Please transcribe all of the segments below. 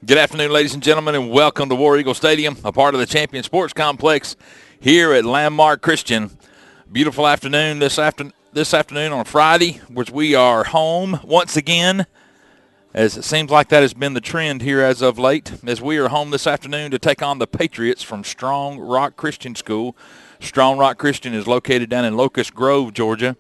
Good afternoon, ladies and gentlemen, and welcome to War Eagle Stadium, a part of the Champion Sports Complex here at Landmark Christian. Beautiful afternoon this afternoon on Friday, which we are home once again, as it seems like that has been the trend here as of late, as we are home this afternoon to take on the Patriots from Strong Rock Christian School. Strong Rock Christian is located down in Locust Grove, Georgia,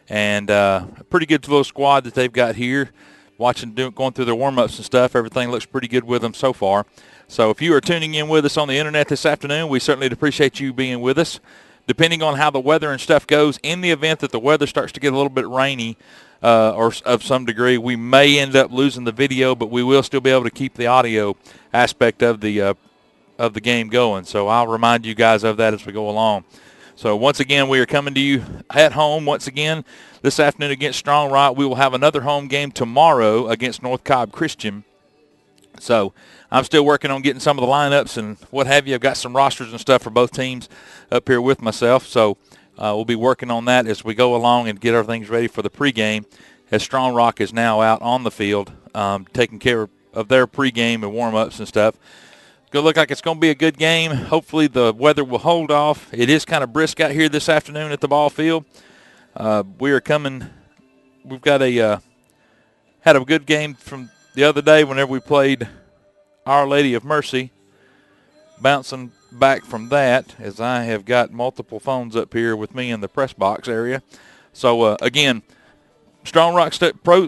and a pretty good little squad that they've got here. Going through their warm-ups and stuff, everything looks pretty good with them so far. So if you are tuning in with us on the internet this afternoon, we certainly appreciate you being with us. Depending on how the weather and stuff goes, in the event that the weather starts to get a little bit rainy or of some degree, we may end up losing the video, but we will still be able to keep the audio aspect of the game going. So I'll remind you guys of that as we go along. So once again, we are coming to you at home once again this afternoon against Strong Rock. We will have another home game tomorrow against North Cobb Christian. So I'm still working on getting some of the lineups and what have you. I've got some rosters and stuff for both teams up here with myself. So we'll be working on that as we go along and get everything ready for the pregame, as Strong Rock is now out on the field taking care of their pregame and warm-ups and stuff. Going to look like it's going to be a good game. Hopefully the weather will hold off. It is kind of brisk out here this afternoon at the ball field. We've got had a good game from the other day whenever we played Our Lady of Mercy. Bouncing back from that, as I have got multiple phones up here with me in the press box area. So, again, Strong Rock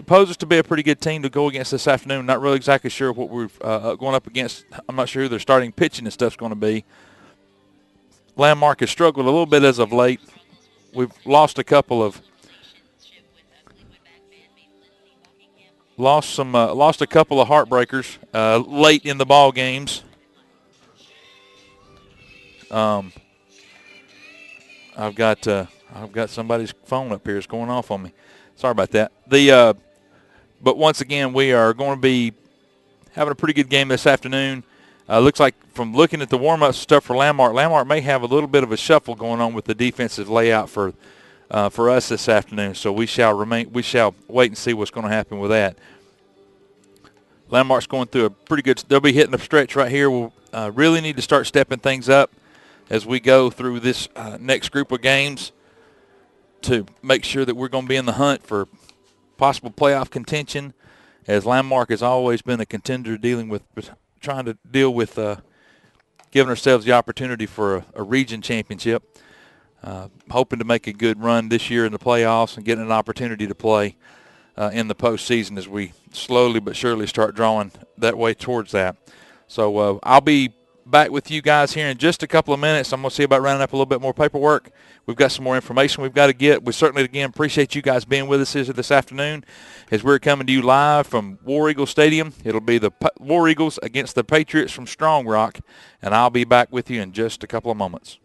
poses to be a pretty good team to go against this afternoon. Not really exactly sure what we're going up against. I'm not sure who their starting pitching and stuff's going to be. Landmark has struggled a little bit as of late. We've lost a couple of heartbreakers late in the ball games. I've got somebody's phone up here. It's going off on me. Sorry about that. But once again, we are going to be having a pretty good game this afternoon. Looks like from looking at the warm-up stuff for Landmark may have a little bit of a shuffle going on with the defensive layout for us this afternoon. So we shall wait and see what's going to happen with that. Landmark's going through a pretty good. They'll be hitting a stretch right here. We'll really need to start stepping things up as we go through this next group of games to make sure that we're going to be in the hunt for possible playoff contention, as Landmark has always been a contender trying to deal with giving ourselves the opportunity for a region championship. Hoping to make a good run this year in the playoffs and getting an opportunity to play in the postseason as we slowly but surely start drawing that way towards that. So I'll be back with you guys here in just a couple of minutes. I'm going to see about rounding up a little bit more paperwork. We've got some more information we've got to get. We certainly, again, appreciate you guys being with us this afternoon as we're coming to you live from War Eagle Stadium. It'll be the War Eagles against the Patriots from Strong Rock, and I'll be back with you in just a couple of moments.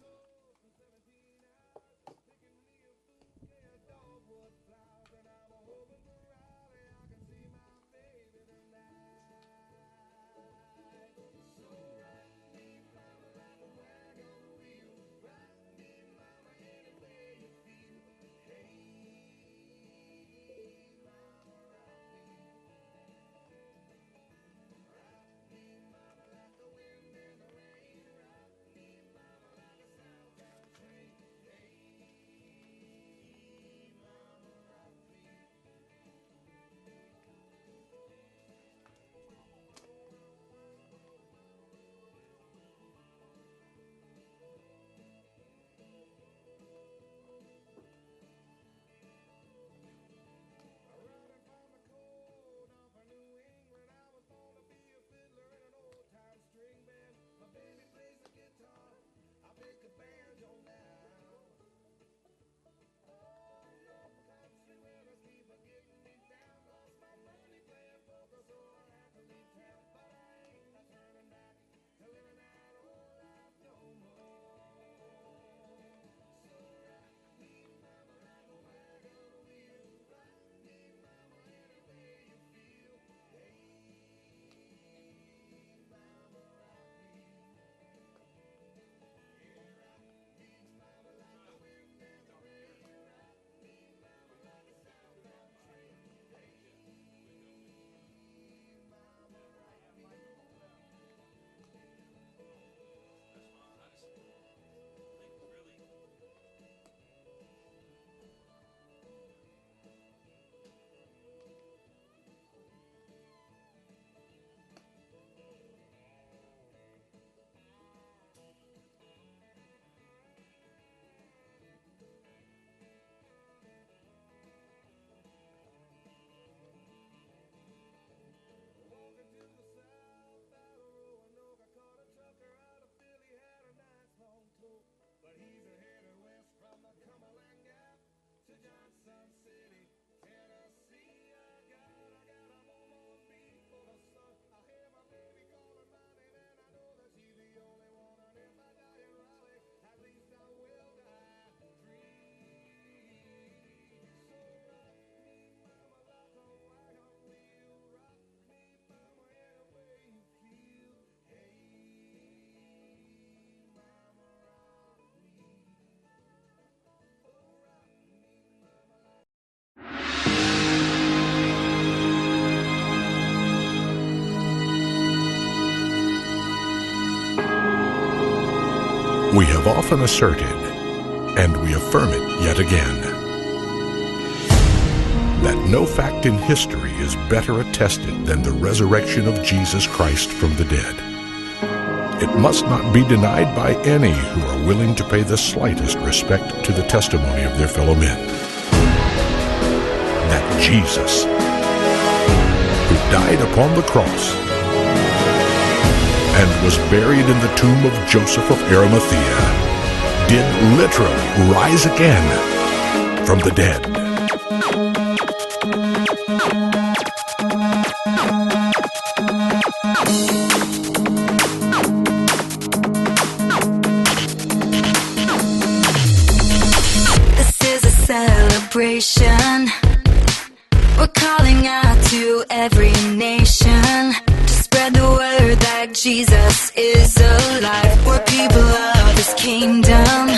We have often asserted, and we affirm it yet again, that no fact in history is better attested than the resurrection of Jesus Christ from the dead. It must not be denied by any who are willing to pay the slightest respect to the testimony of their fellow men. That Jesus, who died upon the cross and was buried in the tomb of Joseph of Arimathea, did literally rise again from the dead. This is a celebration. We're calling out to every nation to spread the word that Jesus is alive. We're people of His kingdom.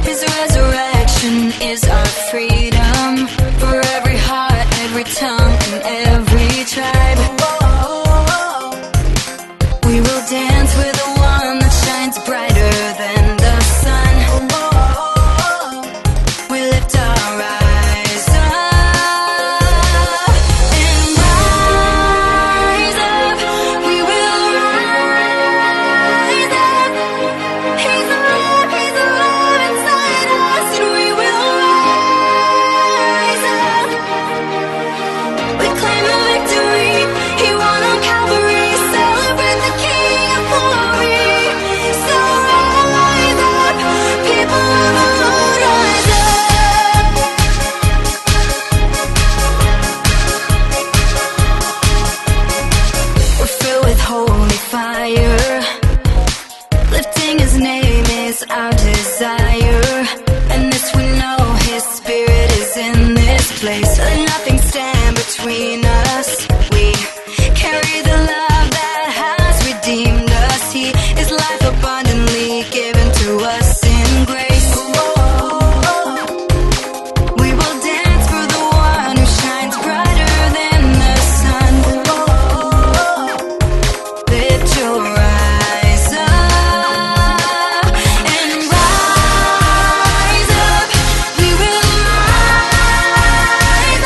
His resurrection is our freedom for every heart, every tongue, and every tribe. We will dance with the one that shines brighter than the sun. We lift our eyes up and rise up. We will rise up. He's alive inside us, and we will rise up. We claim the victory He won on Calvary. Celebrate the King of glory. So rise up, people of the Lord, rise up. We're filled with holy fire. Lifting His name is our desire. And this we know, His Spirit is in this place. Let nothing stand between us. We carry the love that has redeemed us. He is life abundantly given to us in grace. We will dance for the one who shines brighter than the sun. Lift your eyes up and rise up. We will rise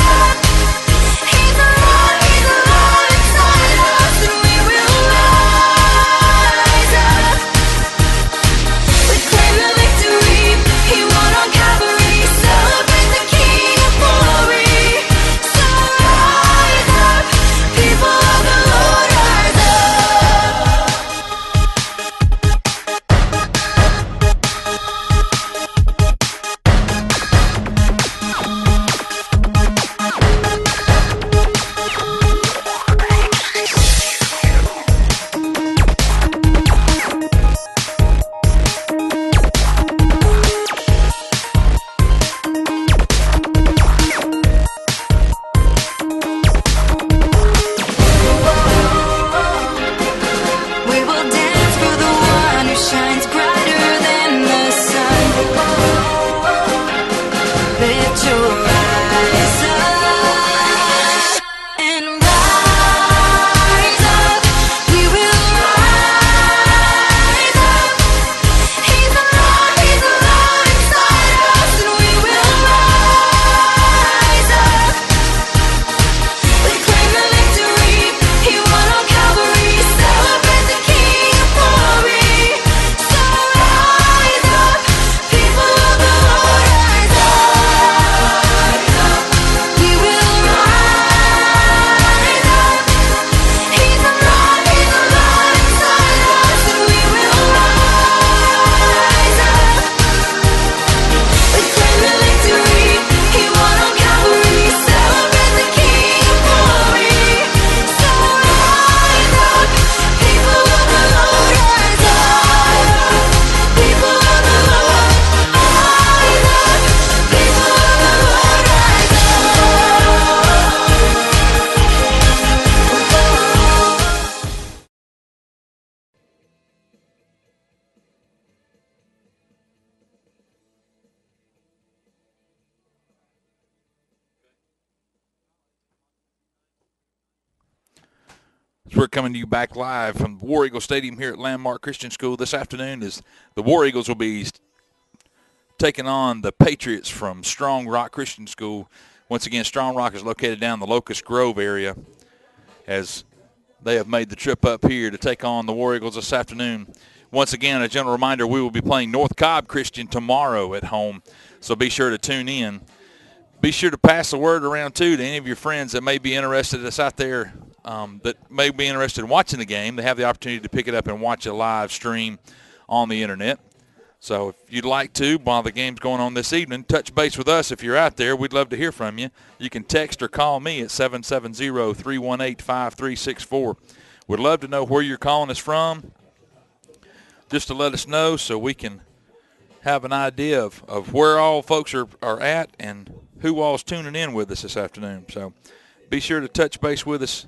we're coming to you back live from War Eagle Stadium here at Landmark Christian School this afternoon as the War Eagles will be taking on the Patriots from Strong Rock Christian School. Once again, Strong Rock is located down the Locust Grove area as they have made the trip up here to take on the War Eagles this afternoon. Once again, a gentle reminder, we will be playing North Cobb Christian tomorrow at home, so be sure to tune in. Be sure to pass the word around, too, to any of your friends that may be interested that's out there that may be interested in watching the game. They have the opportunity to pick it up and watch a live stream on the Internet. So if you'd like to, while the game's going on this evening, touch base with us if you're out there. We'd love to hear from you. You can text or call me at 770-318-5364. We'd love to know where you're calling us from, just to let us know so we can have an idea of where all folks are at and who all's tuning in with us this afternoon. So be sure to touch base with us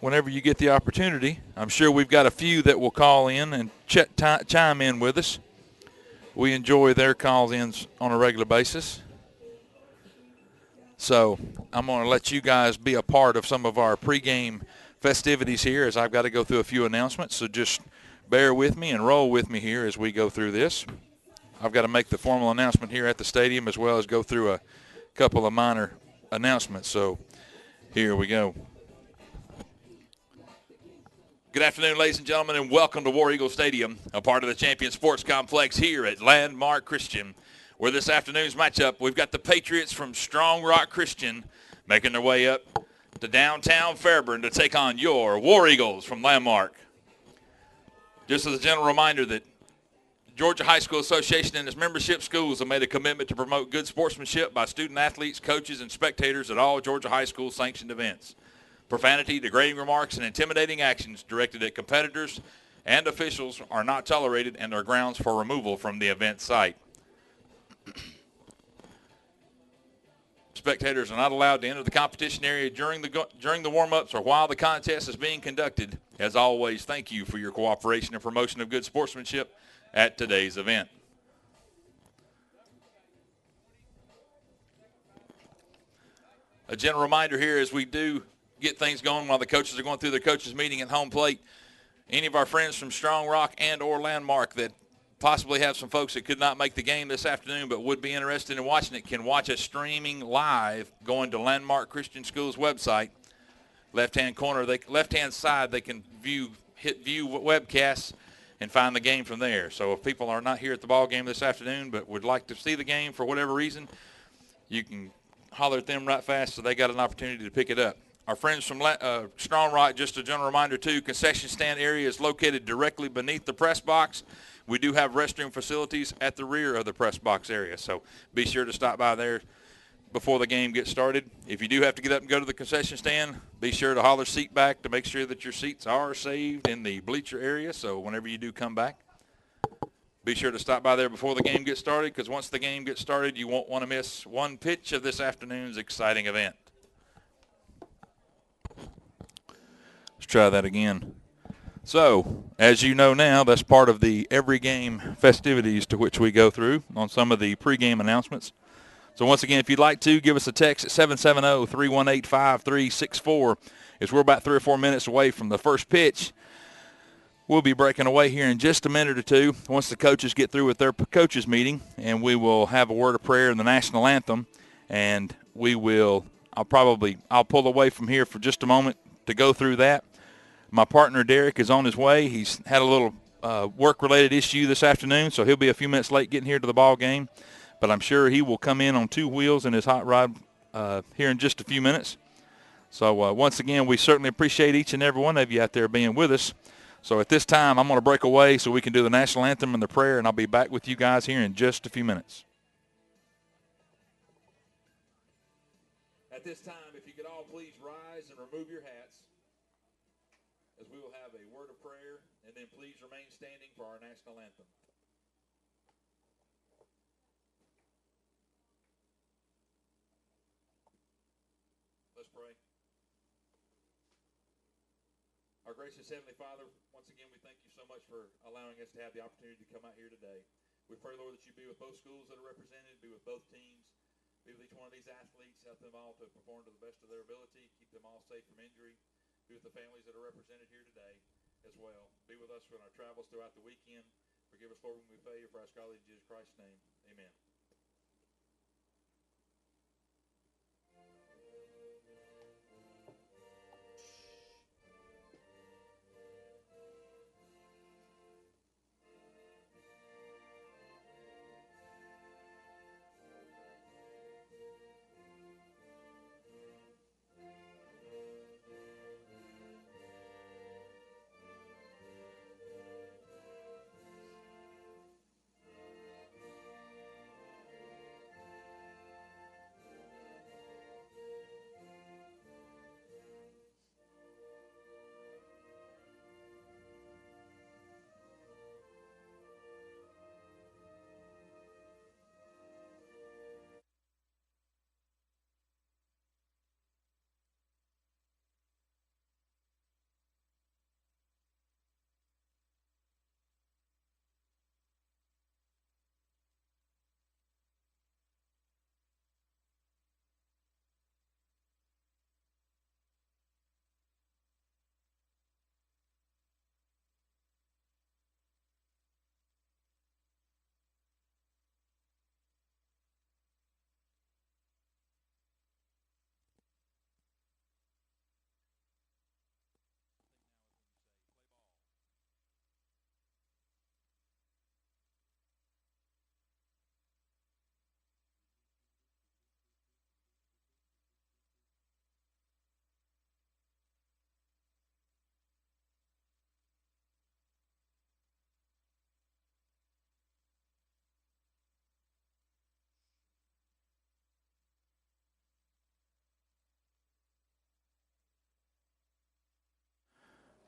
whenever you get the opportunity. I'm sure we've got a few that will call in and chime in with us. We enjoy their calls-ins on a regular basis. So I'm going to let you guys be a part of some of our pregame festivities here as I've got to go through a few announcements. So just bear with me and roll with me here as we go through this. I've got to make the formal announcement here at the stadium as well as go through a couple of minor announcements. So here we go. Good afternoon, ladies and gentlemen, and welcome to War Eagle Stadium, a part of the Champion Sports Complex here at Landmark Christian, where this afternoon's matchup, we've got the Patriots from Strong Rock Christian making their way up to downtown Fairburn to take on your War Eagles from Landmark. Just as a general reminder that Georgia High School Association and its membership schools have made a commitment to promote good sportsmanship by student-athletes, coaches, and spectators at all Georgia High School sanctioned events. Profanity, degrading remarks, and intimidating actions directed at competitors and officials are not tolerated and are grounds for removal from the event site. Spectators are not allowed to enter the competition area during the warm-ups or while the contest is being conducted. As always, thank you for your cooperation and promotion of good sportsmanship at today's event. A general reminder here as we do get things going while the coaches are going through their coaches meeting at home plate. Any of our friends from Strong Rock and or Landmark that possibly have some folks that could not make the game this afternoon but would be interested in watching it can watch us streaming live going to Landmark Christian School's website. Left-hand side, they can hit view webcasts and find the game from there. So if people are not here at the ball game this afternoon but would like to see the game for whatever reason, you can holler at them right fast so they got an opportunity to pick it up. Our friends from Strong Rock, just a general reminder too, concession stand area is located directly beneath the press box. We do have restroom facilities at the rear of the press box area, so be sure to stop by there before the game gets started. If you do have to get up and go to the concession stand, be sure to holler seat back to make sure that your seats are saved in the bleacher area, so whenever you do come back, be sure to stop by there before the game gets started, because once the game gets started, you won't want to miss one pitch of this afternoon's exciting event. Let's try that again. So, as you know now, that's part of the every game festivities to which we go through on some of the pregame announcements. So once again, if you'd like to, give us a text at 770-318-5364. As we're about 3 or 4 minutes away from the first pitch, we'll be breaking away here in just a minute or two once the coaches get through with their coaches meeting, and we will have a word of prayer and the national anthem, and I'll pull away from here for just a moment to go through that. My partner, Derek, is on his way. He's had a little work-related issue this afternoon, so he'll be a few minutes late getting here to the ball game. But I'm sure he will come in on 2 wheels in his hot rod here in just a few minutes. So once again, we certainly appreciate each and every one of you out there being with us. So at this time, I'm going to break away so we can do the national anthem and the prayer, and I'll be back with you guys here in just a few minutes. At this time, if you could all please rise and remove your hats, as we will have a word of prayer, and then please remain standing for our national anthem. Let's pray. Our gracious Heavenly Father, once again, we thank you so much for allowing us to have the opportunity to come out here today. We pray, Lord, that you be with both schools that are represented, be with both teams, be with each one of these athletes, help them all to perform to the best of their ability, keep them all safe from injury. Be with the families that are represented here today as well. Be with us on our travels throughout the weekend. Forgive us, Lord, when we fail you, for our scholar in Jesus Christ's name. Amen.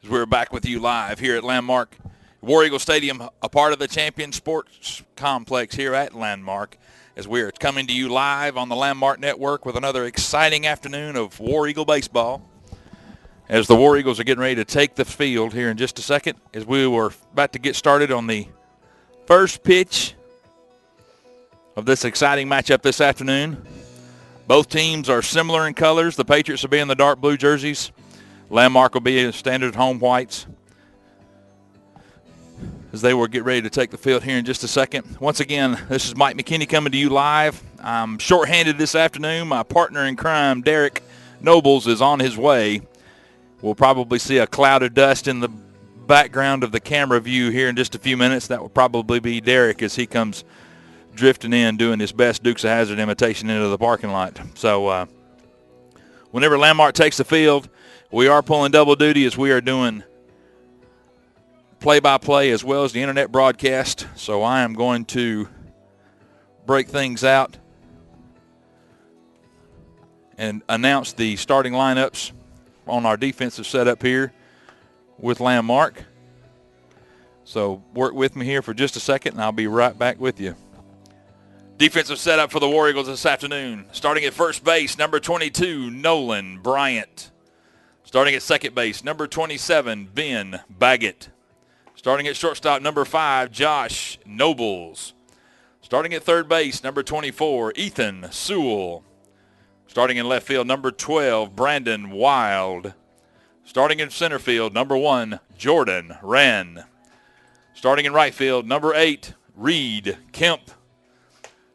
As we're back with you live here at Landmark War Eagle Stadium, a part of the Champion Sports Complex here at Landmark, as we are coming to you live on the Landmark Network with another exciting afternoon of War Eagle baseball. As the War Eagles are getting ready to take the field here in just a second, as we were about to get started on the first pitch of this exciting matchup this afternoon. Both teams are similar in colors. The Patriots will be in the dark blue jerseys. Landmark will be in standard home whites, as they will get ready to take the field here in just a second. Once again, this is Mike McKinney coming to you live. I'm shorthanded this afternoon. My partner in crime, Derek Nobles, is on his way. We'll probably see a cloud of dust in the background of the camera view here in just a few minutes. That will probably be Derek as he comes drifting in, doing his best Dukes of Hazzard imitation into the parking lot. So whenever Landmark takes the field, we are pulling double duty as we are doing play-by-play as well as the internet broadcast. So I am going to break things out and announce the starting lineups on our defensive setup here with Landmark. So work with me here for just a second, and I'll be right back with you. Defensive setup for the War Eagles this afternoon. Starting at first base, number 22, Nolan Bryant. Starting at second base, number 27, Ben Baggett. Starting at shortstop, number 5, Josh Nobles. Starting at third base, number 24, Ethan Sewell. Starting in left field, number 12, Brandon Wild. Starting in center field, number 1, Jordan Wren. Starting in right field, number 8, Reed Kemp.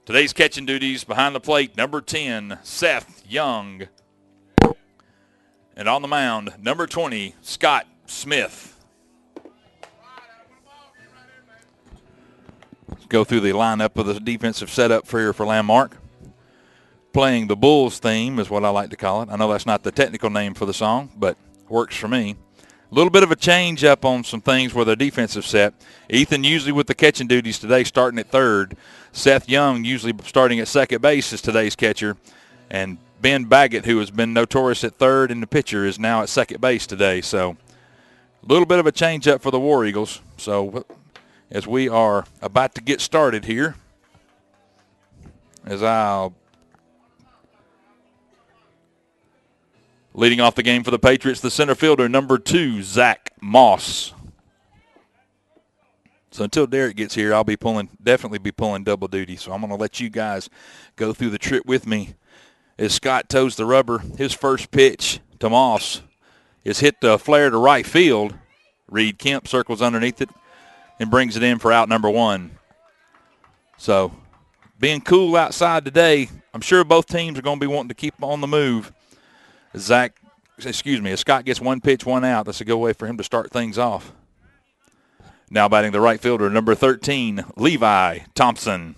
Today's catching duties behind the plate, number 10, Seth Young. And on the mound, number 20, Scott Smith. Let's go through the lineup of the defensive setup for Landmark. Playing the Bulls theme is what I like to call it. I know that's not the technical name for the song, but works for me. A little bit of a change up on some things with the defensive set. Ethan usually with the catching duties today, starting at third. Seth Young usually starting at second base is today's catcher. And Ben Baggett, who has been notorious at third and the pitcher, is now at second base today. So a little bit of a change up for the War Eagles. So as we are about to get started here, as I'll leading off the game for the Patriots, the center fielder, number 2, Zach Moss. So until Derek gets here, I'll be definitely be pulling double duty. So I'm going to let you guys go through the trip with me as Scott toes the rubber. His first pitch to Moss is hit the flare to right field. Reed Kemp circles underneath it and brings it in for out number 1. So being cool outside today, I'm sure both teams are going to be wanting to keep on the move. As Scott gets 1 pitch, 1 out. That's a good way for him to start things off. Now batting the right fielder, number 13, Levi Thompson.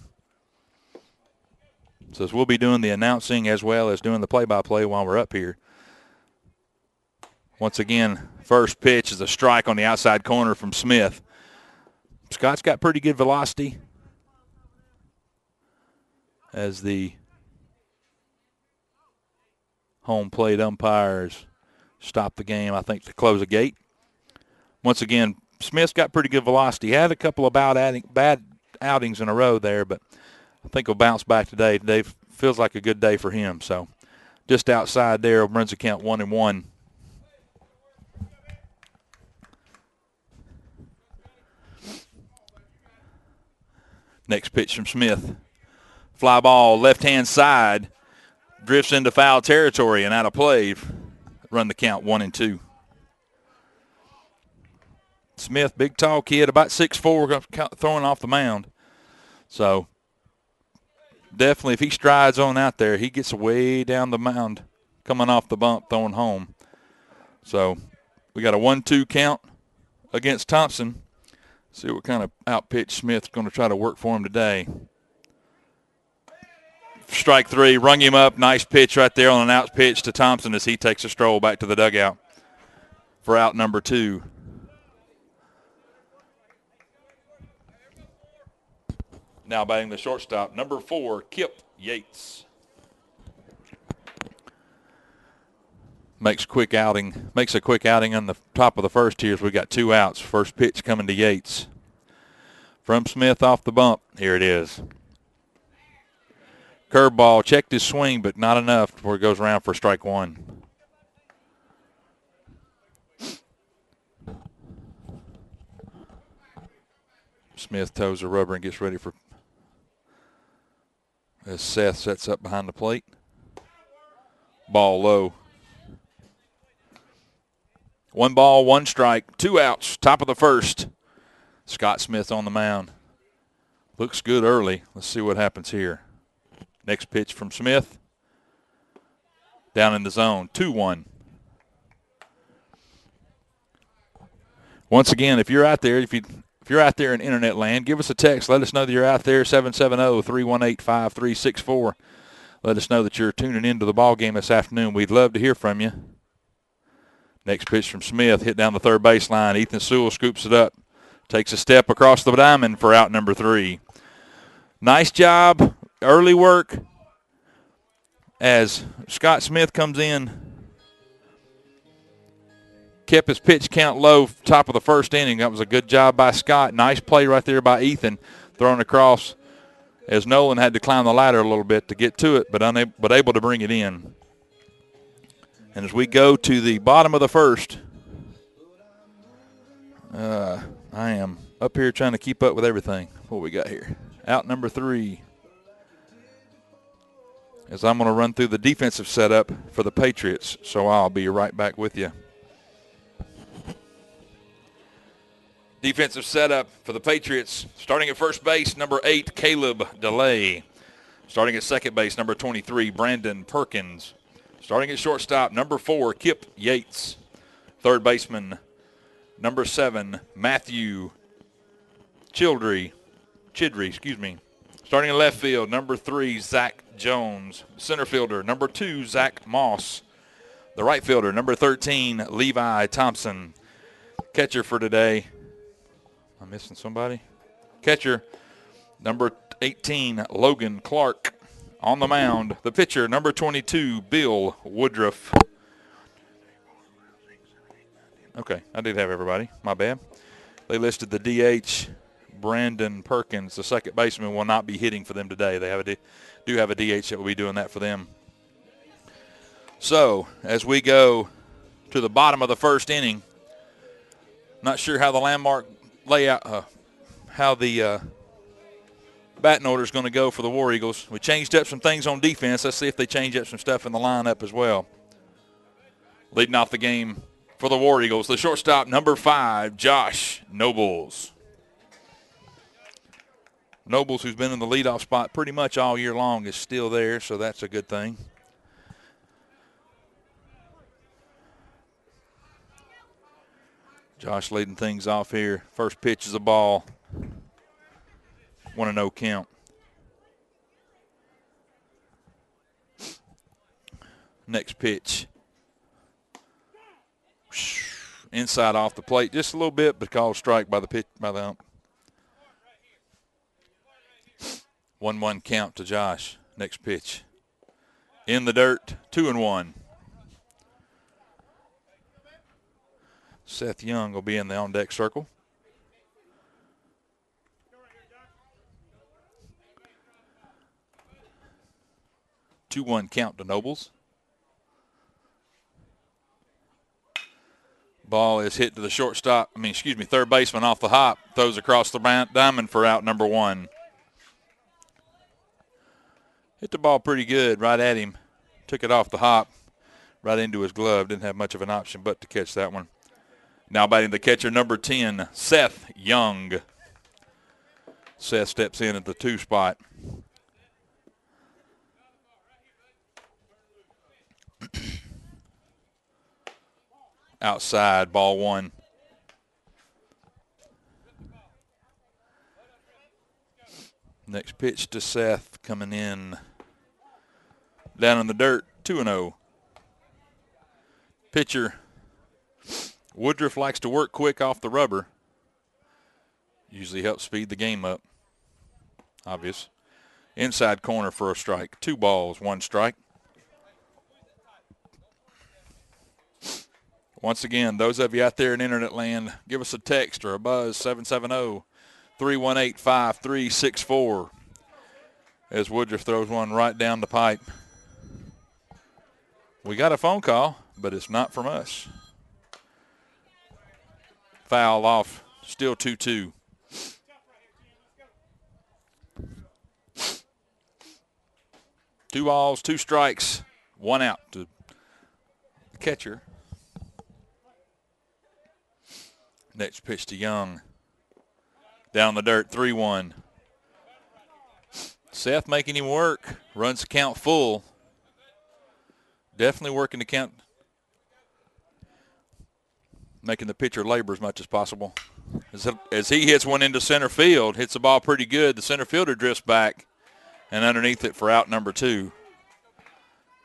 So we'll be doing the announcing as well as doing the play-by-play while we're up here. Once again, first pitch is a strike on the outside corner from Smith. Scott's got pretty good velocity as the home plate umpires stop the game, I think, to close a gate. Once again, Smith's got pretty good velocity. He had a couple of bad outings in a row there, but I think he'll bounce back today. Today feels like a good day for him. So just outside there, runs the count 1-1. Next pitch from Smith. Fly ball, left-hand side, drifts into foul territory and out of play. Run the count 1-2. Smith, big tall kid, about 6'4", throwing off the mound. So definitely if he strides on out there, he gets way down the mound, coming off the bump, throwing home. So we got a 1-2 count against Thompson. See what kind of out-pitch Smith's going to try to work for him today. Strike 3, rung him up. Nice pitch right there on an out pitch to Thompson as he takes a stroll back to the dugout for out number 2. Now batting the shortstop, number 4, Kip Yates. Makes a quick outing on the top of the first here as we got 2 outs. First pitch coming to Yates. From Smith off the bump. Here it is. Curveball, checked his swing, but not enough before it goes around for strike 1. Smith toes the rubber and gets ready for as Seth sets up behind the plate. Ball low. 1 ball, 1 strike, 2 outs, top of the first. Scott Smith on the mound. Looks good early. Let's see what happens here. Next pitch from Smith. Down in the zone, 2-1. Once again, if you're out there, if you're out there in internet land, give us a text. Let us know that you're out there, 770-318-5364. Let us know that you're tuning into the ball game this afternoon. We'd love to hear from you. Next pitch from Smith, hit down the third baseline. Ethan Sewell scoops it up, takes a step across the diamond for out number 3. Nice job, early work as Scott Smith comes in. Kept his pitch count low, top of the first inning. That was a good job by Scott. Nice play right there by Ethan, throwing across as Nolan had to climb the ladder a little bit to get to it, but able to bring it in. And as we go to the bottom of the first, I am up here trying to keep up with everything. What we got here? Out number 3. As I'm going to run through the defensive setup for the Patriots, so I'll be right back with you. Defensive setup for the Patriots. Starting at first base, number 8, Caleb DeLay. Starting at second base, number 23, Brandon Perkins. Starting at shortstop, number 4, Kip Yates. Third baseman, number 7, Matthew Chidry. Starting in left field, number 3, Zach Jones. Center fielder, number 2, Zach Moss. The right fielder, number 13, Levi Thompson. Catcher for today. Am I missing somebody? Catcher, number 18, Logan Clark. On the mound, the pitcher, number 22, Bill Woodruff. Okay, I did have everybody. My bad. They listed the DH, Brandon Perkins. The second baseman will not be hitting for them today. They do have a DH that will be doing that for them. So, as we go to the bottom of the first inning, not sure how the landmark layout, how the batting order is going to go for the War Eagles. We changed up some things on defense. Let's see if they change up some stuff in the lineup as well. Leading off the game for the War Eagles, the shortstop, number 5, Josh Nobles. Nobles, who's been in the leadoff spot pretty much all year long, is still there, so that's a good thing. Josh leading things off here. First pitch is a ball. 1-0 count. Next pitch. Inside off the plate just a little bit, but called strike by the pitch by the ump. 1-1 count to Josh. Next pitch. In the dirt, 2-1. Seth Young will be in the on-deck circle. Two 2-1 count to Nobles. Ball is hit to the third baseman off the hop. Throws across the diamond for out number 1. Hit the ball pretty good right at him. Took it off the hop, right into his glove. Didn't have much of an option but to catch that one. Now batting the catcher, number 10, Seth Young. Seth steps in at the 2 spot. Outside, ball 1. Next pitch to Seth coming in. Down in the dirt, 2-0. Pitcher Woodruff likes to work quick off the rubber. Usually helps speed the game up. Obvious. Inside corner for a strike. 2 balls, 1 strike. Once again, those of you out there in internet land, give us a text or a buzz, 770-318-5364. As Woodruff throws one right down the pipe. We got a phone call, but it's not from us. Foul off, still 2-2. Two balls, 2 strikes, 1 out to the catcher. Next pitch to Young. Down the dirt, 3-1. Seth making him work. Runs the count full. Definitely working the count. Making the pitcher labor as much as possible. As he hits one into center field, hits the ball pretty good. The center fielder drifts back and underneath it for out number 2.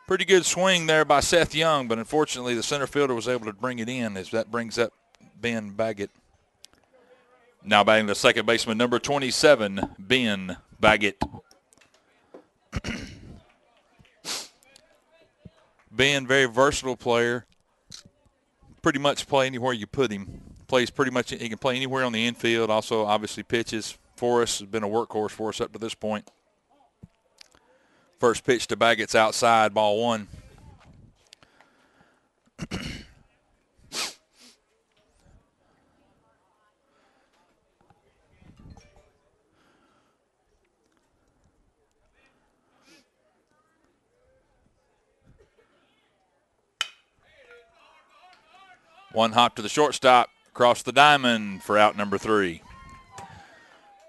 Pretty good swing there by Seth Young, but unfortunately the center fielder was able to bring it in as that brings up Ben Baggett. Now batting the second baseman, number 27, Ben Baggett. Ben, very versatile player. Pretty much play anywhere you put him. Plays pretty much, he can play anywhere on the infield. Also, obviously, pitches for us. Has been a workhorse for us up to this point. First pitch to Baggett's outside, ball 1. One hop to the shortstop, across the diamond for out number 3.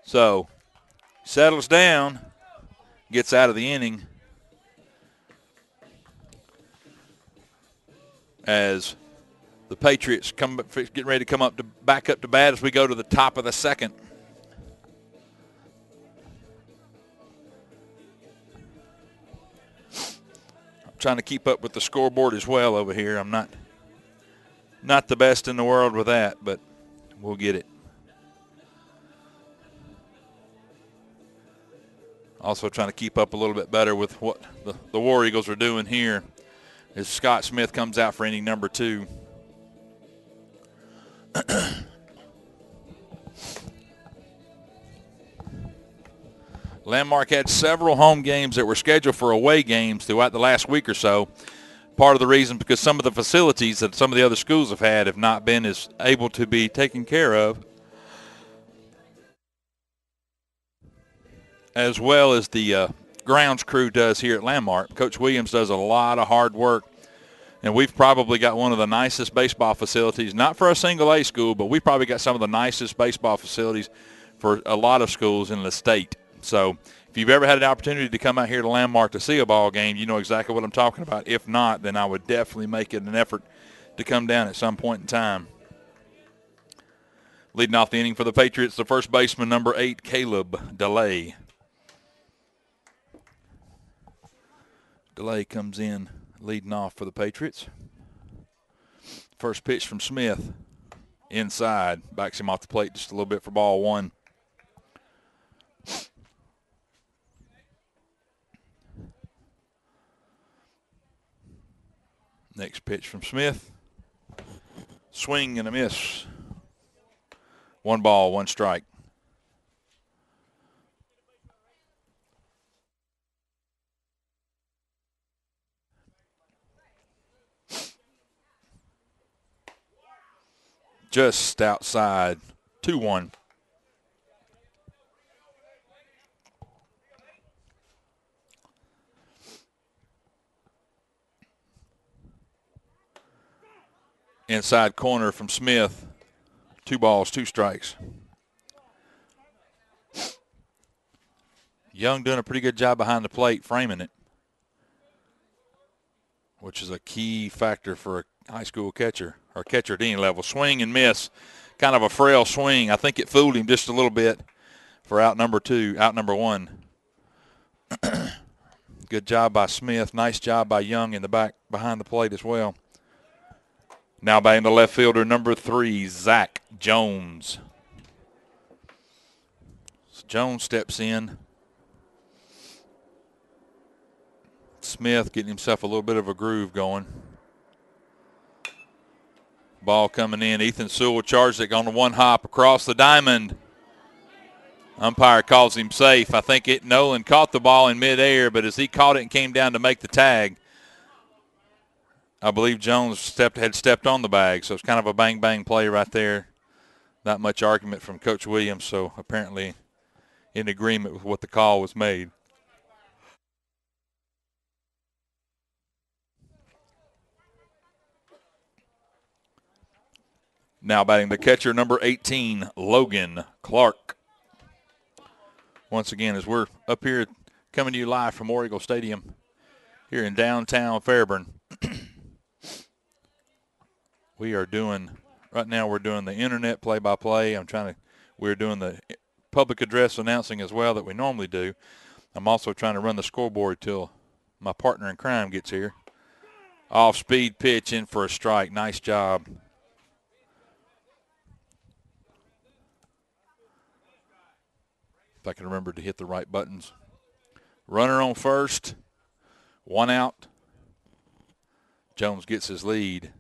So, settles down, gets out of the inning as the Patriots get ready to come up to back up to bat as we go to the top of the second. I'm trying to keep up with the scoreboard as well over here. I'm not the best in the world with that, but we'll get it. Also trying to keep up a little bit better with what the War Eagles are doing here as Scott Smith comes out for inning number 2. Landmark had several home games that were scheduled for away games throughout the last week or so. Part of the reason because some of the facilities that some of the other schools have not been as able to be taken care of, as well as the grounds crew does here at Landmark. Coach Williams does a lot of hard work And we've probably got one of the nicest baseball facilities, not for a single A school, but we've probably got some of the nicest baseball facilities for a lot of schools in the state. So if you've ever had an opportunity to come out here to Landmark to see a ball game, you know exactly what I'm talking about. If not, then I would definitely make it an effort to come down at some point in time. Leading off the inning for the Patriots, the first baseman, number 8, Caleb DeLay. DeLay comes in leading off for the Patriots. First pitch from Smith. Inside. Backs him off the plate just a little bit for ball 1. Next pitch from Smith. Swing and a miss. 1 ball, 1 strike. Just outside, 2-1. Inside corner from Smith. 2 balls, 2 strikes. Young doing a pretty good job behind the plate, framing it, which is a key factor for a high school catcher or catcher at any level. Swing and miss, kind of a frail swing. I think it fooled him just a little bit for out number 1. Good job by Smith. Nice job by Young in the back behind the plate as well. Now batting the left fielder, number 3, Zach Jones. So Jones steps in. Smith getting himself a little bit of a groove going. Ball coming in. Ethan Sewell charged it on the 1 hop across the diamond. Umpire calls him safe. I think Nolan caught the ball in midair, but as he caught it and came down to make the tag, I believe Jones had stepped on the bag. So it's kind of a bang-bang play right there. Not much argument from Coach Williams, so apparently in agreement with what the call was made. Now batting the catcher, number 18, Logan Clark. Once again, as we're up here coming to you live from War Eagle Stadium here in downtown Fairburn, we're doing the internet play-by-play. We're doing the public address announcing as well that we normally do. I'm also trying to run the scoreboard till my partner in crime gets here. Off-speed pitch in for a strike. Nice job. If I can remember to hit the right buttons. Runner on first. 1 out. Jones gets his lead.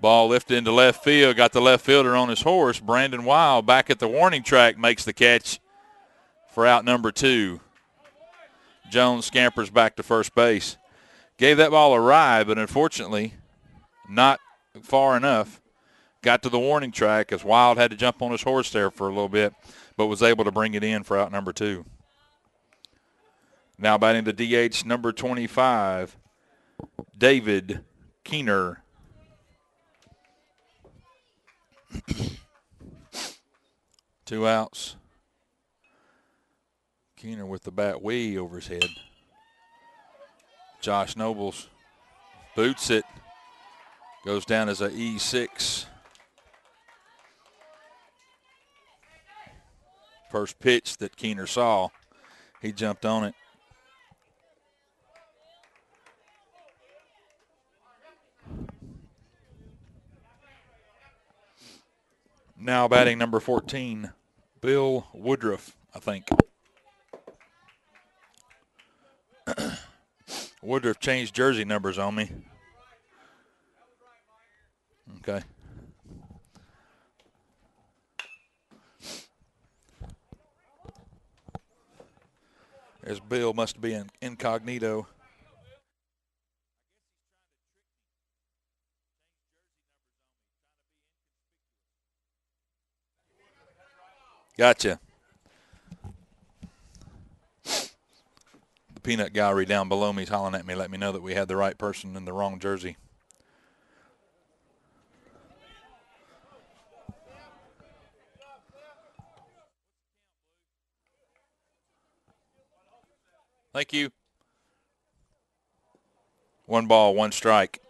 Ball lifted into left field. Got the left fielder on his horse. Brandon Wild back at the warning track makes the catch for out number 2. Jones scampers back to first base. Gave that ball a ride, but unfortunately not far enough. Got to the warning track as Wild had to jump on his horse there for a little bit, but was able to bring it in for out number 2. Now batting the DH, number 25, David Keener. Two outs. Keener with the bat way over his head. Josh Nobles boots it. Goes down as a E6. First pitch that Keener saw, he jumped on it. Now batting number 14, Bill Woodruff, I think. Woodruff changed jersey numbers on me. Okay. There's Bill, must be an incognito. Gotcha. The peanut gallery down below me is hollering at me, let me know that we had the right person in the wrong jersey. Thank you. 1 ball, 1 strike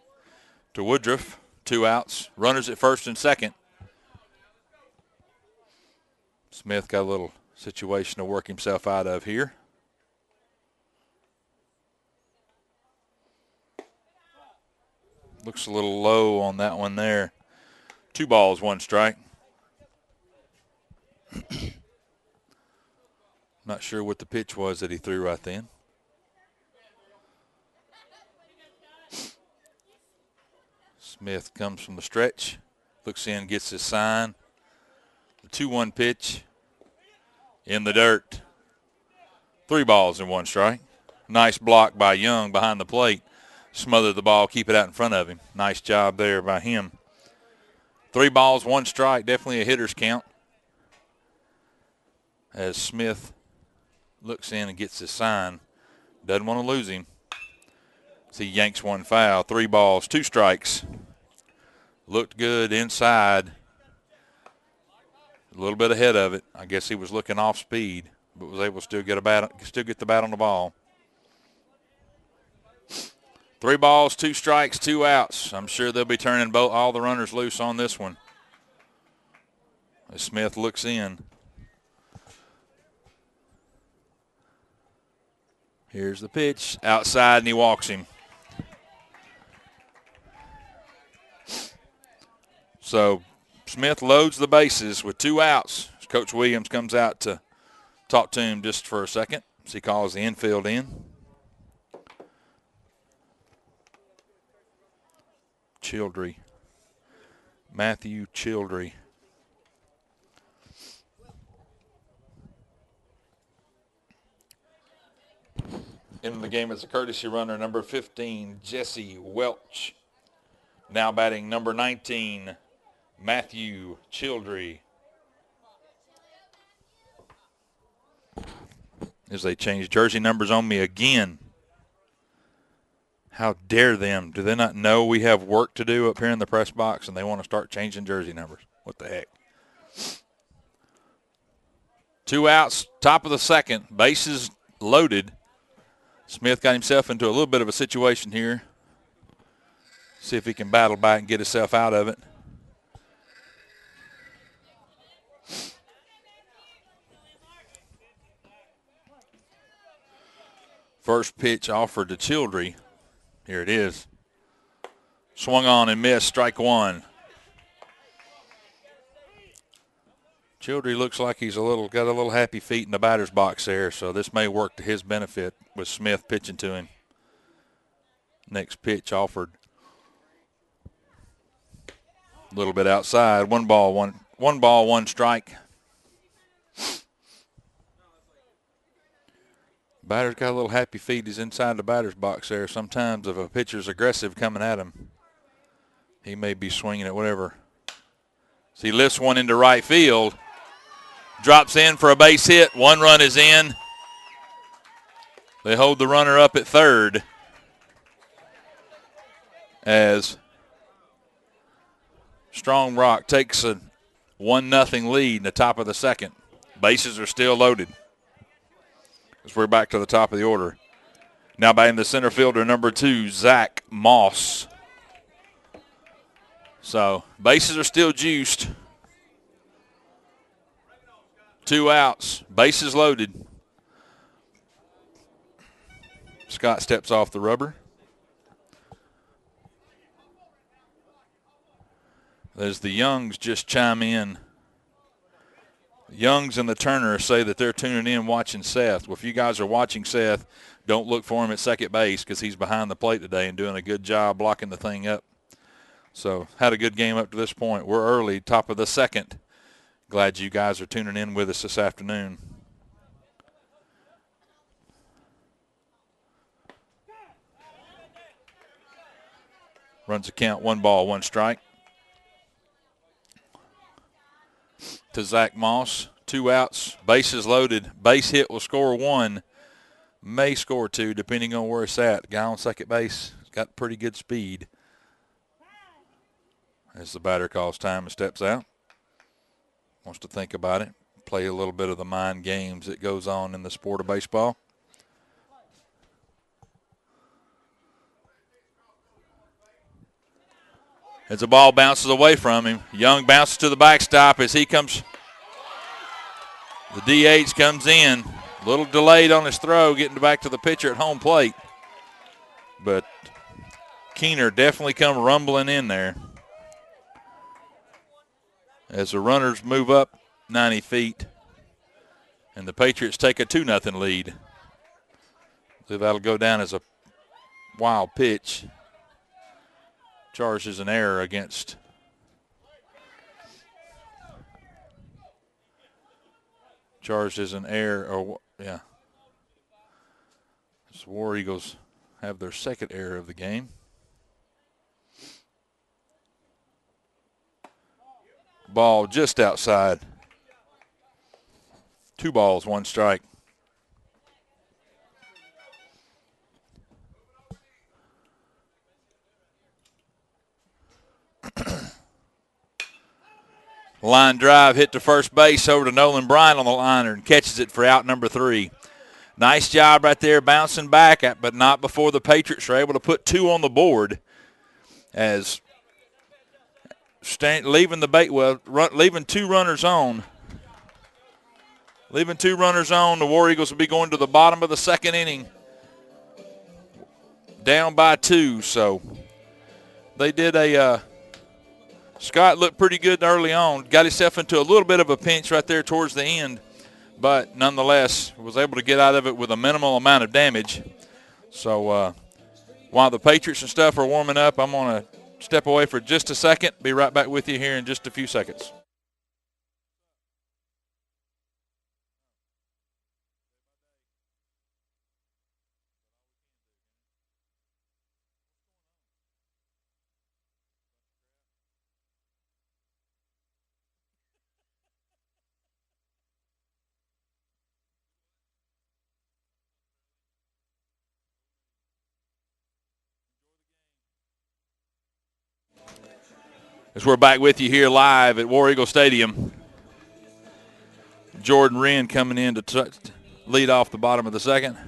to Woodruff. 2 outs. Runners at first and second. Smith got a little situation to work himself out of here. Looks a little low on that one there. 2 balls, 1 strike. Not sure what the pitch was that he threw right then. Smith comes from the stretch, looks in, gets his sign. The 2-1 pitch in the dirt. 3 balls and 1 strike. Nice block by Young behind the plate. Smothered the ball, keep it out in front of him. Nice job there by him. 3 balls, 1 strike, definitely a hitter's count. As Smith looks in and gets his sign. Doesn't want to lose him. So he yanks 1 foul. 3 balls, 2 strikes. Looked good inside. A little bit ahead of it. I guess he was looking off speed, but was able to still get the bat on the ball. 3 balls, 2 strikes, 2 outs. I'm sure they'll be turning all the runners loose on this one. As Smith looks in. Here's the pitch. Outside, and he walks him. So Smith loads the bases with 2 outs. Coach Williams comes out to talk to him just for a second as he calls the infield in. Childry. Matthew Childry. In the game as a courtesy runner, number 15, Jesse Welch. Now batting number 19, Matthew Childry. As they change jersey numbers on me again. How dare them? Do they not know we have work to do up here in the press box and they want to start changing jersey numbers? What the heck? 2 outs, top of the second, bases loaded. Smith got himself into a little bit of a situation here. See if he can battle back and get himself out of it. First pitch offered to Childry. Here it is. Swung on and missed, strike 1. Childry looks like he's got a little happy feet in the batter's box there, so this may work to his benefit with Smith pitching to him. Next pitch offered. A little bit outside. 1 ball, 1 strike. Batter's got a little happy feet. He's inside the batter's box there. Sometimes if a pitcher's aggressive coming at him, he may be swinging at whatever. So he lifts one into right field. Drops in for a base hit. 1 run is in. They hold the runner up at third as Strong Rock takes a 1-0 lead in the top of the second. Bases are still loaded as we're back to the top of the order. Now batting the center fielder, number 2, Zach Moss. So bases are still juiced. 2 outs, bases loaded. Scott steps off the rubber. As the Youngs just chime in. Youngs and the Turner say that they're tuning in watching Seth. Well, if you guys are watching Seth, don't look for him at second base because he's behind the plate today and doing a good job blocking the thing up. So had a good game up to this point. We're early, top of the second. Glad you guys are tuning in with us this afternoon. Runs a count, 1 ball, 1 strike. To Zach Moss, 2 outs, bases loaded. Base hit will score 1. may score 2, depending on where it's at. Guy on second base has got pretty good speed. As the batter calls time and steps out. Wants to think about it. Play a little bit of the mind games that goes on in the sport of baseball. As the ball bounces away from him, Young bounces to the backstop as he comes. The DH comes in. A little delayed on his throw, getting back to the pitcher at home plate. But Keener definitely come rumbling in there. As the runners move up 90 feet, and the Patriots take a 2-0 lead. I believe that'll go down as a wild pitch. Charged as an error against yeah. So War Eagles have their second error of the game. Ball just outside. 2 balls, 1 strike. Line drive hit to first base over to Nolan Bryant on the liner and catches it for out number 3. Nice job right there bouncing back, but not before the Patriots are able to put 2 on the board as leaving 2 runners on. Leaving 2 runners on, the War Eagles will be going to the bottom of the second inning. Down by 2, so they did Scott looked pretty good early on. Got himself into a little bit of a pinch right there towards the end, but nonetheless was able to get out of it with a minimal amount of damage. So while the Patriots and stuff are warming up, I'm going to step away for just a second. Be right back with you here in just a few seconds. As we're back with you here live at War Eagle Stadium, Jordan Wren coming in to lead off the bottom of the second.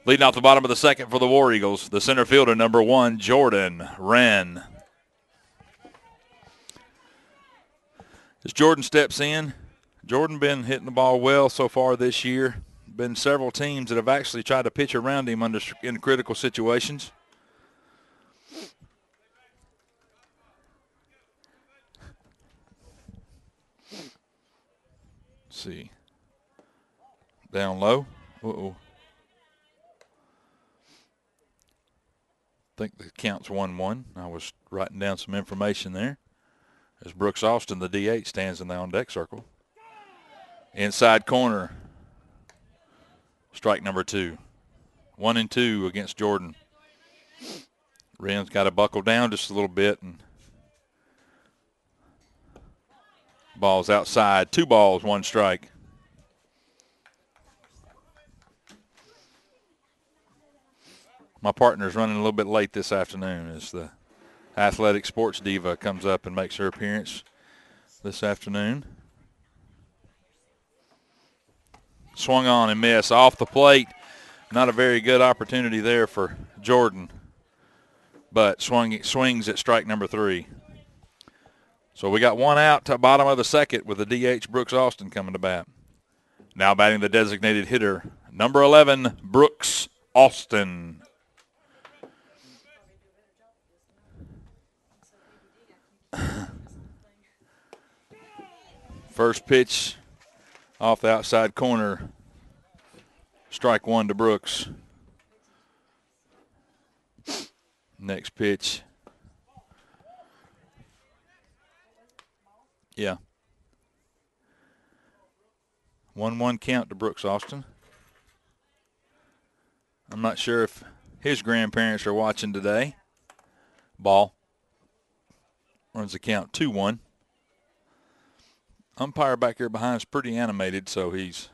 Leading off the bottom of the second for the War Eagles, the center fielder, number 1, Jordan Wren. As Jordan steps in, Jordan been hitting the ball well so far this year. Been several teams that have actually tried to pitch around him in critical situations. See. Down low. Uh-oh. I think the count's 1-1. I was writing down some information there. As Brooks Austin, the DH, stands in the on-deck circle. Inside corner. Strike number 2. 1-2 against Jordan. Wren's got to buckle down just a little bit, and ball's outside. 2 balls, 1 strike. My partner's running a little bit late this afternoon as the athletic sports diva comes up and makes her appearance this afternoon. Swung on and missed. Off the plate. Not a very good opportunity there for Jordan, but swings at strike number 3. So we got 1 out to the bottom of the second with the DH Brooks Austin coming to bat. Now batting the designated hitter, number 11, Brooks Austin. First pitch off the outside corner. Strike 1 to Brooks. Next pitch. Yeah. 1-1 count to Brooks Austin. I'm not sure if his grandparents are watching today. Ball. Runs the count 2-1. Umpire back here behind is pretty animated, so he's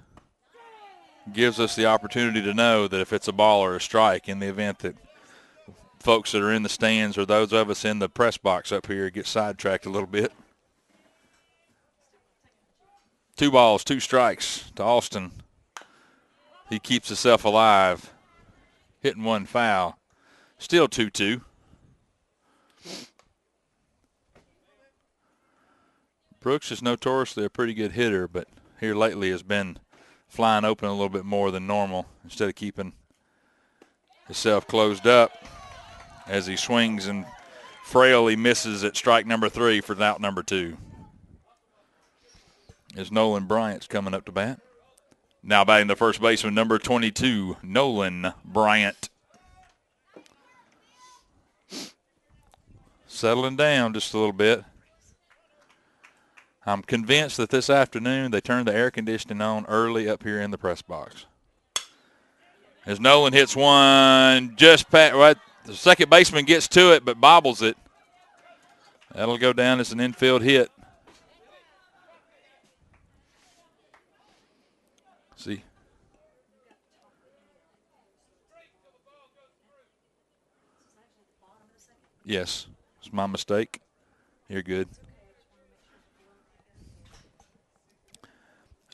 gives us the opportunity to know that if it's a ball or a strike, in the event that folks that are in the stands or those of us in the press box up here get sidetracked a little bit. 2 balls, 2 strikes to Austin. He keeps himself alive, hitting 1 foul. Still 2-2. Brooks is notoriously a pretty good hitter, but here lately has been flying open a little bit more than normal instead of keeping himself closed up. As he swings and frailly misses at strike number 3 for out number 2. As Nolan Bryant's coming up to bat. Now batting the first baseman, number 22, Nolan Bryant. Settling down just a little bit. I'm convinced that this afternoon they turned the air conditioning on early up here in the press box. As Nolan hits one just past, right, the second baseman gets to it but bobbles it. That'll go down as an infield hit. See. Yes, it's my mistake. You're good.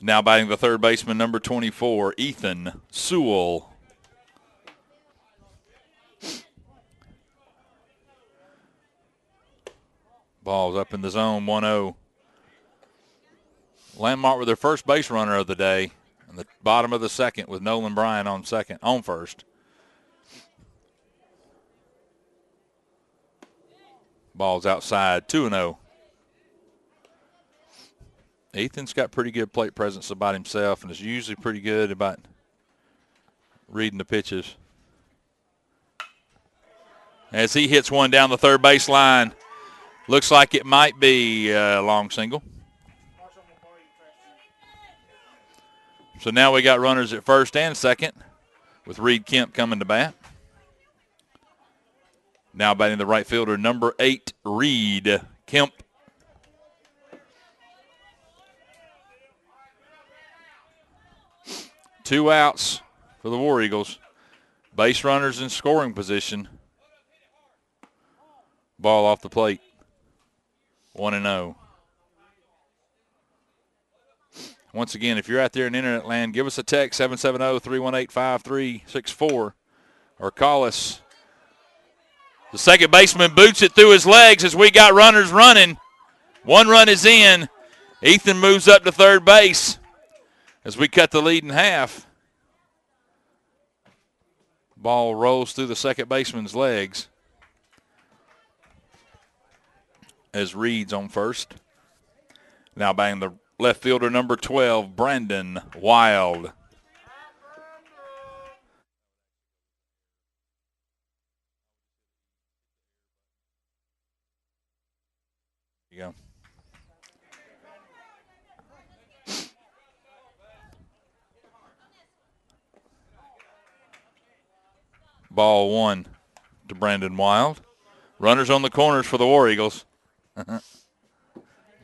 Now batting the third baseman, number 24, Ethan Sewell. Ball's up in the zone, 1-0. Landmark with their first base runner of the day in the bottom of the second with Nolan Bryant on first. Ball's outside, 2-0. Ethan's got pretty good plate presence about himself and is usually pretty good about reading the pitches. As he hits one down the third base line, looks like it might be a long single. So now we got runners at first and second with Reed Kemp coming to bat. Now batting the right fielder, number 8, Reed Kemp. Two outs for the War Eagles. Base runners in scoring position. Ball off the plate. 1-0. Once again, if you're out there in internet land, give us a text, 770-318-5364, or call us. The second baseman boots it through his legs as we got runners running. 1 run is in. Ethan moves up to third base as we cut the lead in half. Ball rolls through the second baseman's legs as Reed's on first. Now batting the left fielder, number 12, Brandon Wild. There you go. Ball 1 to Brandon Wild. Runners on the corners for the War Eagles.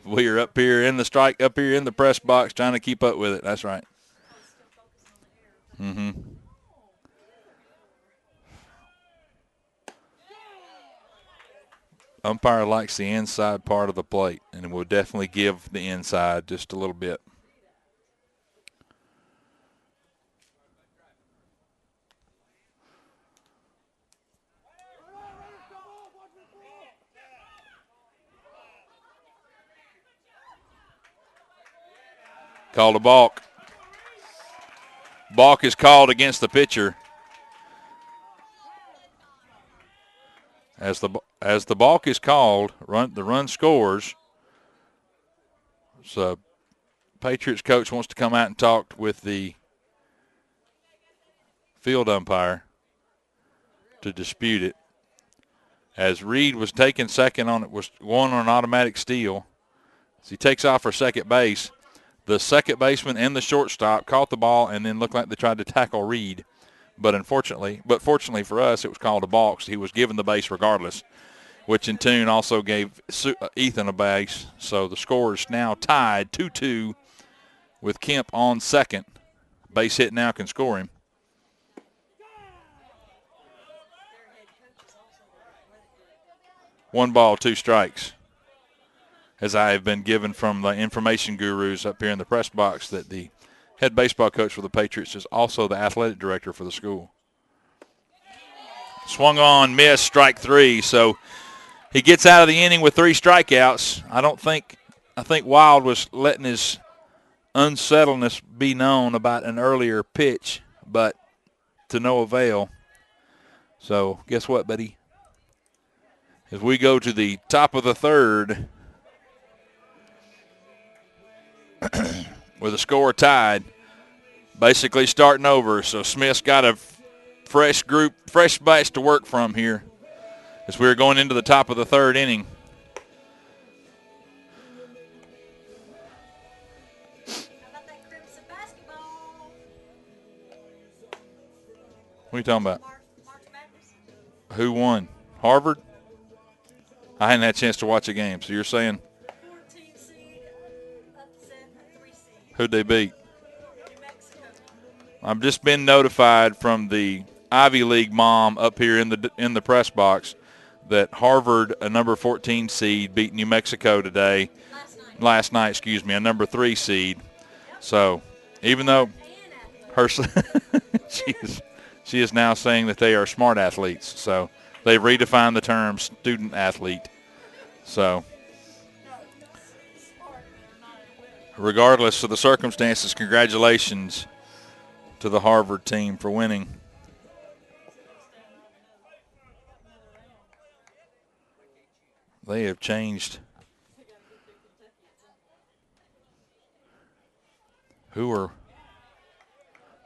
We are up here in the press box trying to keep up with it. That's right. Umpire likes the inside part of the plate, and will definitely give the inside just a little bit. Called a balk. Balk is called against the pitcher. As the balk is called, the run scores. So Patriots coach wants to come out and talk with the field umpire to dispute it. As Reed was taking second on it, was going on an automatic steal. As he takes off for second base, the second baseman and the shortstop caught the ball and then looked like they tried to tackle Reed. But fortunately for us, it was called a balk. So he was given the base regardless, which in turn also gave Ethan a base. So the score is now tied 2-2 with Kemp on second. base hit now can score him. One ball, two strikes. As I have been given from the information gurus up here in the press box that the head baseball coach for the Patriots is also the athletic director for the school. Swung on, missed, strike three. So he gets out of the inning with 3 strikeouts. I think Wild was letting his unsettledness be known about an earlier pitch, but to no avail. So guess what, buddy? As we go to the top of the third, with a score tied, basically starting over. So Smith's got a fresh batch to work from here as we're going into the top of the third inning. What are you talking about? Who won? Harvard? I hadn't had a chance to watch a game, so you're saying who'd they beat? I've just been notified from the Ivy League mom up here in the press box that Harvard, a number 14 seed, beat New Mexico today. Last night, a number 3 seed. So even though she is now saying that they are smart athletes. So they've redefined the term student athlete. So regardless of the circumstances, congratulations to the Harvard team for winning. They have changed. Who are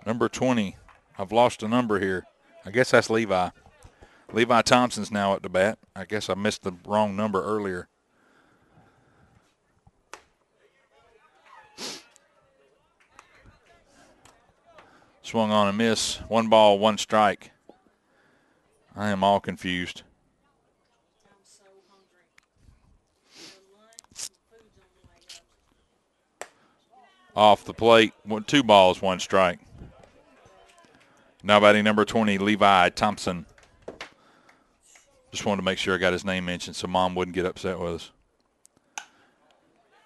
number 20? I've lost a number here. I guess that's Levi. Levi Thompson's now at the bat. I guess I missed the wrong number earlier. Swung on a miss. 1 ball, 1 strike. I am all confused. Off the plate, 2 balls, 1 strike. Now batting number 20, Levi Thompson. Just wanted to make sure I got his name mentioned so Mom wouldn't get upset with us.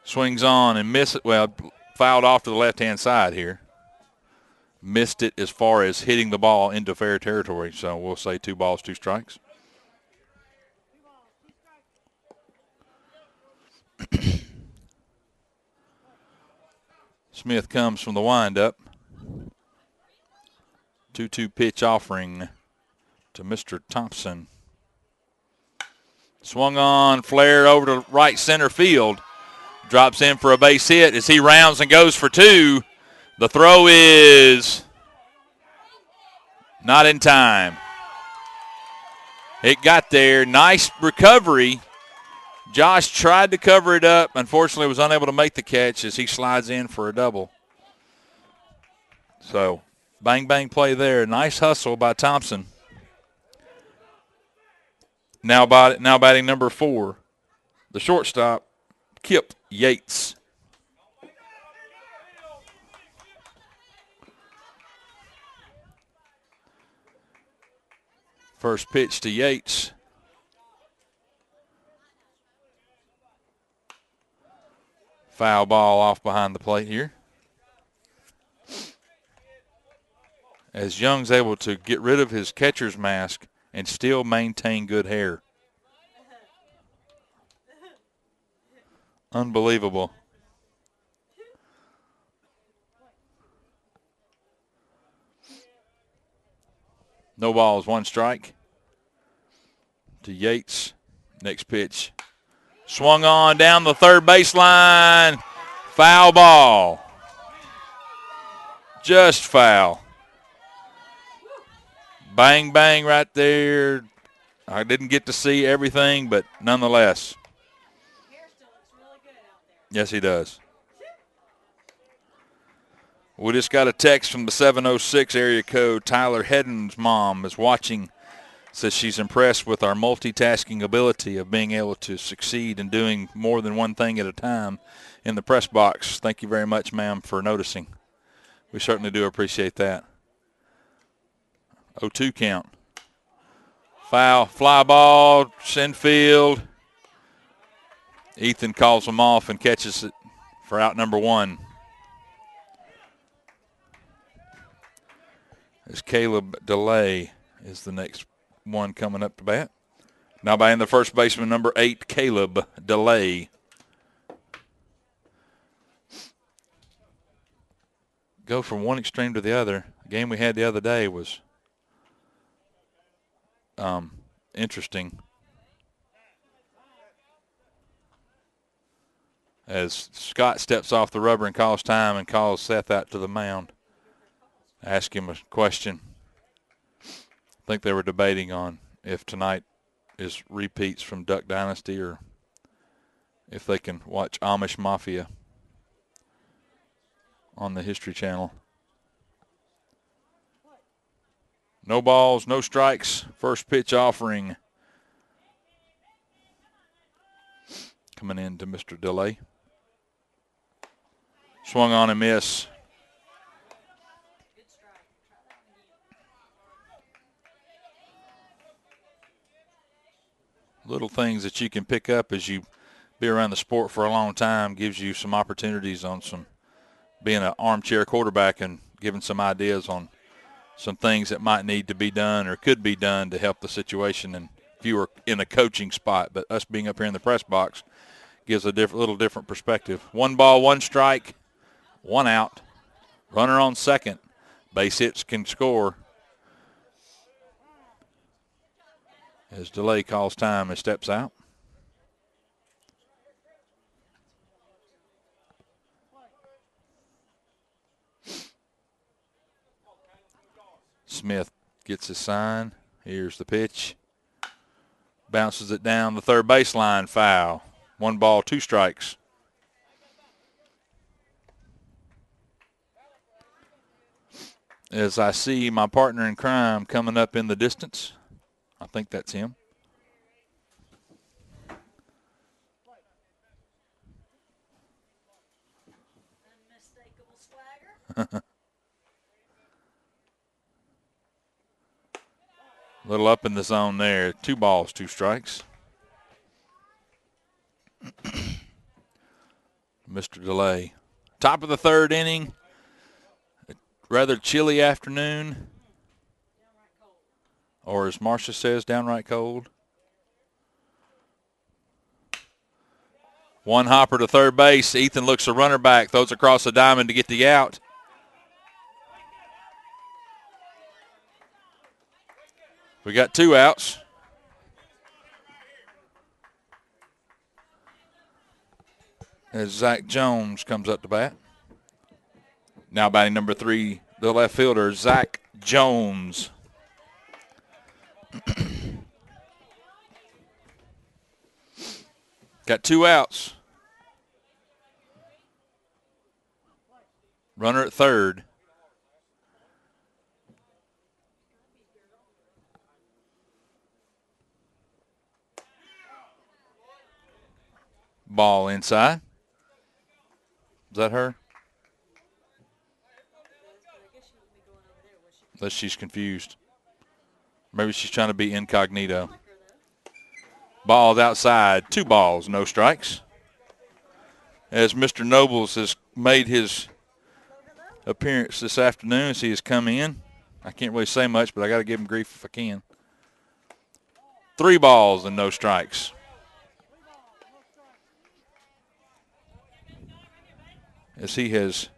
Swings on and miss it. Well, fouled off to the left-hand side here. Missed it as far as hitting the ball into fair territory. So we'll say 2 balls, 2 strikes. Smith comes from the windup. 2-2 pitch offering to Mr. Thompson. Swung on, flare over to right center field. Drops in for a base hit as he rounds and goes for 2. The throw is not in time. It got there. Nice recovery. Josh tried to cover it up. Unfortunately, was unable to make the catch as he slides in for a double. So, bang, bang play there. Nice hustle by Thompson. Now batting number 4, the shortstop, Kip Yates. First pitch to Yates. Foul ball off behind the plate here. As Young's able to get rid of his catcher's mask and still maintain good hair. Unbelievable. No balls, 1 strike to Yates. Next pitch. Swung on down the third baseline. Foul ball. Just foul. Bang, bang right there. I didn't get to see everything, but nonetheless. Yes, he does. We just got a text from the 706 area code. Tyler Hedden's mom is watching. Says she's impressed with our multitasking ability of being able to succeed in doing more than one thing at a time in the press box. Thank you very much, ma'am, for noticing. We certainly do appreciate that. 0-2 count. Foul, fly ball, infield. Ethan calls him off and catches it for out number 1. As Caleb DeLay is the next one coming up to bat. Now batting the first baseman, number 8, Caleb DeLay. Go from one extreme to the other. The game we had the other day was interesting. As Scott steps off the rubber and calls time and calls Seth out to the mound. Ask him a question. I think they were debating on if tonight is repeats from Duck Dynasty or if they can watch Amish Mafia on the History Channel. No balls, no strikes. First pitch offering coming in to Mr. DeLay. Swung on and miss. Little things that you can pick up as you be around the sport for a long time gives you some opportunities on some being an armchair quarterback and giving some ideas on some things that might need to be done or could be done to help the situation. And if you were in a coaching spot, but us being up here in the press box gives a little different perspective. 1 ball, 1 strike, 1 out. Runner on second. Base hits can score. As DeLay calls time and steps out. Smith gets his sign. Here's the pitch. Bounces it down the third baseline. Foul. 1 ball, 2 strikes. As I see my partner in crime coming up in the distance. I think that's him. A little up in the zone there. 2 balls, 2 strikes. Mr. DeLay. Top of the 3rd inning. A rather chilly afternoon. Or as Marcia says, downright cold. 1 hopper to third base. Ethan looks a runner back, throws across the diamond to get the out. We got 2 outs. As Zach Jones comes up to bat. Now batting number 3, the left fielder, Zach Jones. Got 2 outs. Runner at third. Ball inside. Is that her? Unless she's confused. Maybe she's trying to be incognito. Ball's outside. 2 balls, no strikes. As Mr. Nobles has made his appearance this afternoon as he has come in. I can't really say much, but I got to give him grief if I can. 3 balls and no strikes. As he has.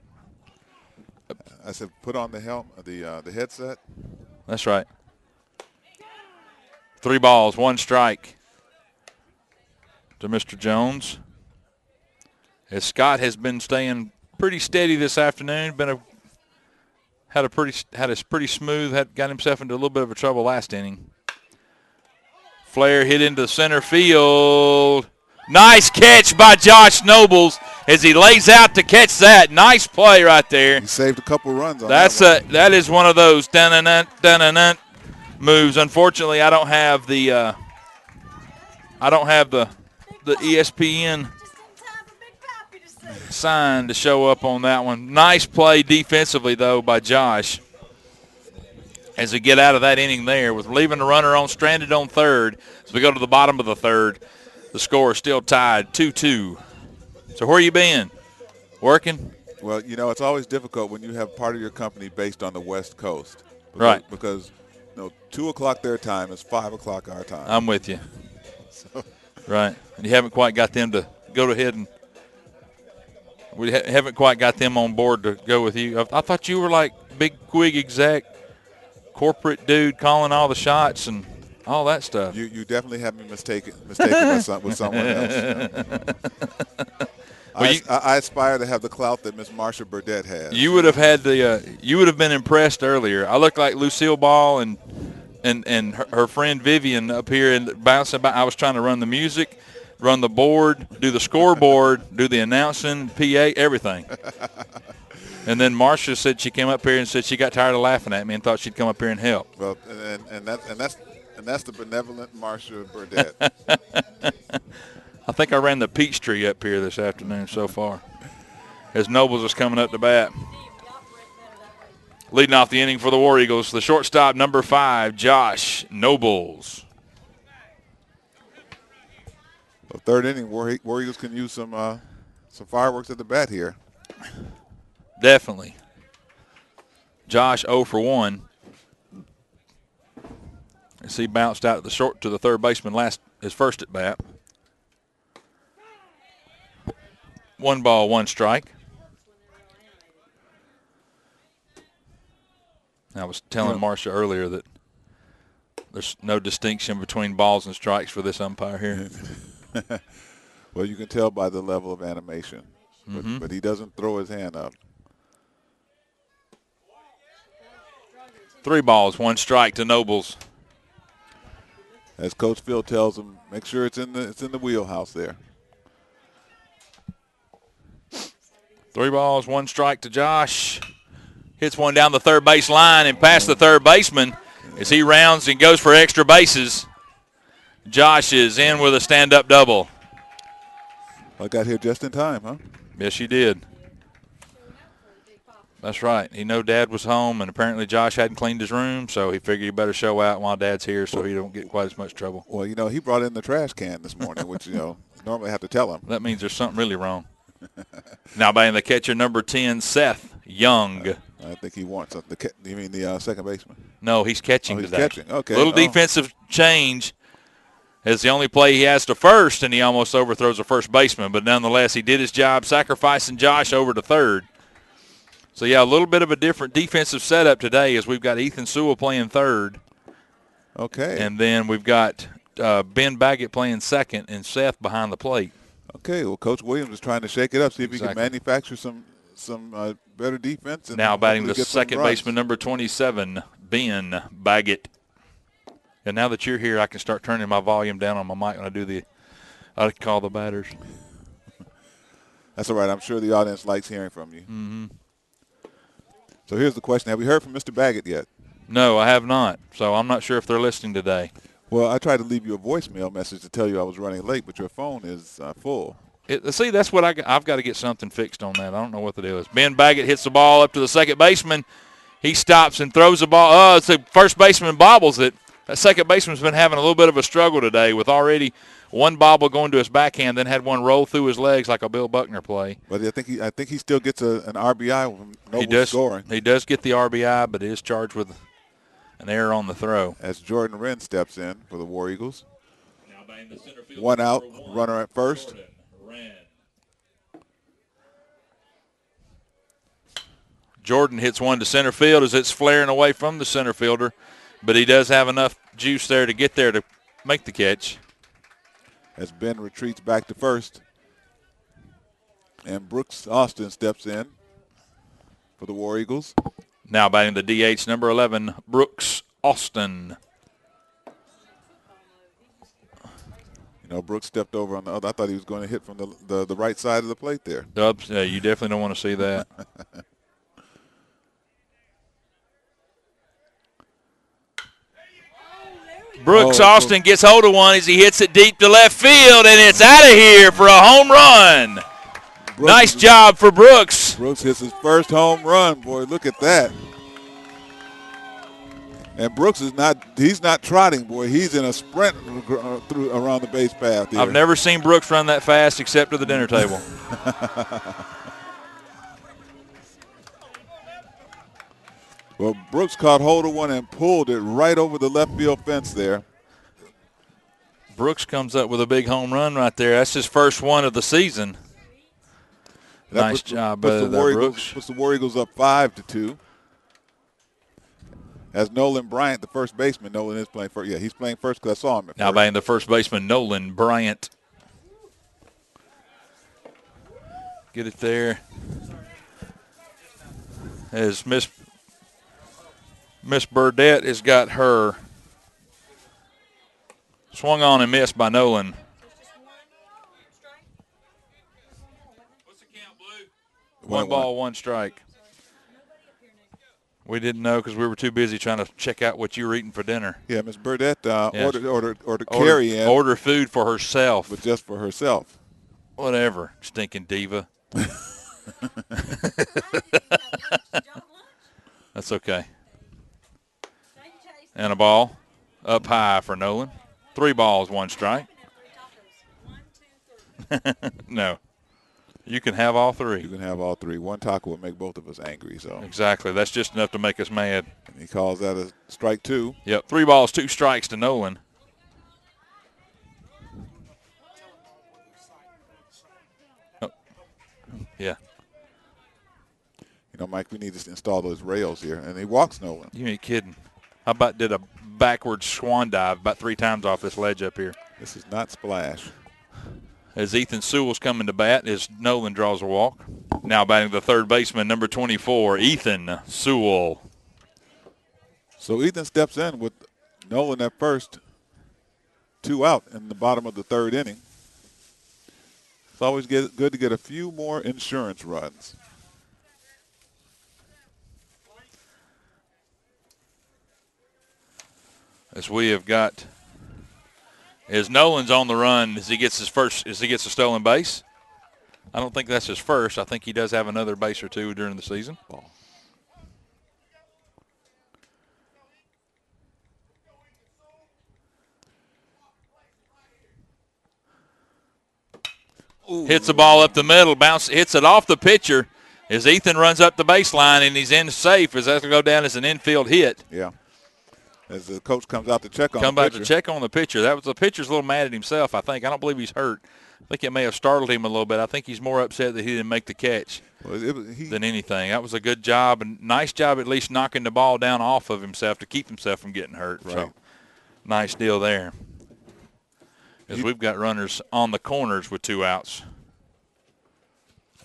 I said, put on the the headset. That's right. 3 balls, 1 strike to Mr. Jones. As Scott has been staying pretty steady this afternoon, had a pretty smooth. Got himself into a little bit of a trouble last inning. Flare hit into center field. Nice catch by Josh Nobles as he lays out to catch that. Nice play right there. He saved a couple runs on that is one of those dun-dun-dun moves. Unfortunately, I don't have the ESPN sign to show up on that one. Nice play defensively, though, by Josh as we get out of that inning there with leaving the runner on stranded on third. As we go to the bottom of the third, the score is still tied 2-2. So where you been? Working? Well, it's always difficult when you have part of your company based on the West Coast. Right. Because 2 o'clock their time is 5 o'clock our time. I'm with you. Right. And you haven't quite got them to go ahead and we haven't quite got them on board to go with you. I thought you were like big Quig exec, corporate dude calling all the shots and all that stuff. You definitely have me mistaken with someone else. Well, I aspire to have the clout that Miss Marsha Burdett has. You would have had you would have been impressed earlier. I looked like Lucille Ball and her friend Vivian up here and bouncing about. I was trying to run the music, run the board, do the scoreboard, do the announcing, PA, everything. And then Marsha said she came up here and said she got tired of laughing at me and thought she'd come up here and help. Well, and that's the benevolent Marsha Burdett. I think I ran the peach tree up here this afternoon so far as Nobles is coming up to bat. Leading off the inning for the War Eagles, the shortstop, number 5, Josh Nobles. Well, third inning, War Eagles can use some fireworks at the bat here. Definitely. Josh 0 for 1. As he bounced out to the third baseman his first at bat. 1 ball, 1 strike. I was telling Marsha earlier that there's no distinction between balls and strikes for this umpire here. Well, you can tell by the level of animation, but he doesn't throw his hand up. 3 balls, 1 strike to Nobles. As Coach Phil tells him, make sure it's in the wheelhouse there. 3 balls, 1 strike to Josh. Hits one down the third base line and past the third baseman as he rounds and goes for extra bases. Josh is in with a stand-up double. I got here just in time, huh? Yes, you did. That's right. He knew Dad was home, and apparently Josh hadn't cleaned his room, so he figured he better show out while Dad's here so he don't get quite as much trouble. Well, he brought in the trash can this morning, which, normally I have to tell him. That means there's something really wrong. Now batting the catcher, number 10, Seth Young. I think he wants you mean the second baseman? No, he's catching he's today. Catching. Okay. Little defensive change. It's the only play he has to first, and he almost overthrows a first baseman. But nonetheless, he did his job, sacrificing Josh over to third. So, yeah, a little bit of a different defensive setup today as we've got Ethan Sewell playing third. Okay. And then we've got Ben Baggett playing second and Seth behind the plate. Okay. Well, Coach Williams is trying to shake it up, see if he can manufacture some better defense. And now batting the second baseman, number 27, Ben Baggett. And now that you're here, I can start turning my volume down on my mic when I call the batters. That's all right. I'm sure the audience likes hearing from you. Mm-hmm. So here's the question. Have we heard from Mr. Baggett yet? No, I have not. So I'm not sure if they're listening today. Well, I tried to leave you a voicemail message to tell you I was running late, but your phone is full. See, that's what I've got to get something fixed on that. I don't know what the deal is. Ben Baggett hits the ball up to the second baseman. He stops and throws the ball. It's the first baseman bobbles it. That second baseman's been having a little bit of a struggle today with already one bobble going to his backhand, then had one roll through his legs like a Bill Buckner play. But I think he still gets an RBI from Noble scoring. He does get the RBI, but is charged with an error on the throw. As Jordan Wren steps in for the War Eagles. 1 out, runner at first. Jordan hits one to center field as it's flaring away from the center fielder, but he does have enough juice there to get there to make the catch. As Ben retreats back to first. And Brooks Austin steps in for the War Eagles. Now batting the DH, number 11, Brooks Austin. Brooks stepped over on the other. I thought he was going to hit from the right side of the plate there. You definitely don't want to see that. Brooks Austin gets hold of one as he hits it deep to left field, and it's out of here for a home run. Nice job for Brooks. Brooks hits his first home run. Boy, look at that. And Brooks he's not trotting, boy. He's in a sprint around the base path here. I've never seen Brooks run that fast except to the dinner table. Well, Brooks caught hold of one and pulled it right over the left field fence there. Brooks comes up with a big home run right there. That's his first one of the season. Nice job, Brooks. Puts the War Eagles up 5-2. As Nolan Bryant, the first baseman, Nolan is playing first. Yeah, he's playing first because I saw him at now first. batting the first baseman, Nolan Bryant. Get it there. As Miss Burdette has got her swung on and missed by Nolan. What's the count, Blue? One ball, one strike. We didn't know because we were too busy trying to check out what you were eating for dinner. Yeah, Miss Burdette yes. ordered carry in. Order food for herself. But just for herself. Whatever, stinking diva. That's okay. And a ball up high for Nolan. 3 balls, 1 strike. No. You can have all 3. You can have all 3. One taco will make both of us angry. So exactly. That's just enough to make us mad. And he calls that a strike 2. Yep. 3 balls, 2 strikes to Nolan. Oh. Yeah. You know, Mike, we need to install those rails here. And he walks Nolan. You ain't kidding. How about did a backwards swan dive about 3 times off this ledge up here? This is not splash. As Ethan Sewell's coming to bat, as Nolan draws a walk. Now batting the third baseman, number 24, Ethan Sewell. So Ethan steps in with Nolan at first, 2 out in the bottom of the 3rd inning. It's always good to get a few more insurance runs. As we have got, as Nolan's on the run, as he gets a stolen base. I don't think that's his first. I think he does have another base or 2 during the season. Ooh. Hits the ball up the middle, hits it off the pitcher as Ethan runs up the baseline, and he's in safe as that's going to go down as an infield hit. Yeah. As the coach comes out to check on the pitcher. The pitcher's a little mad at himself, I think. I don't believe he's hurt. I think it may have startled him a little bit. I think he's more upset that he didn't make the catch than anything. That was a good job, and nice job at least knocking the ball down off of himself to keep himself from getting hurt. Right. So, nice deal there. As we've got runners on the corners with 2 outs.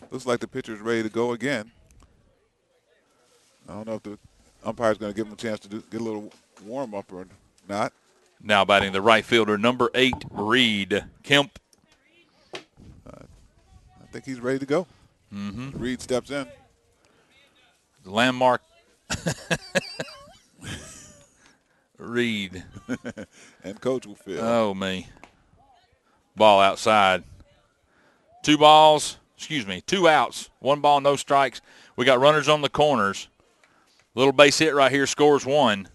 Looks like the pitcher's ready to go again. I don't know if the umpire's going to give him a chance to get a little warm-up or not. Now batting the right fielder, number 8, Reed Kemp. I think he's ready to go. Mm-hmm. Reed steps in. The landmark. Reed. And coach will fill. Oh, me. Ball outside. 2 outs. 1 ball, no strikes. We got runners on the corners. Little base hit right here, scores 1.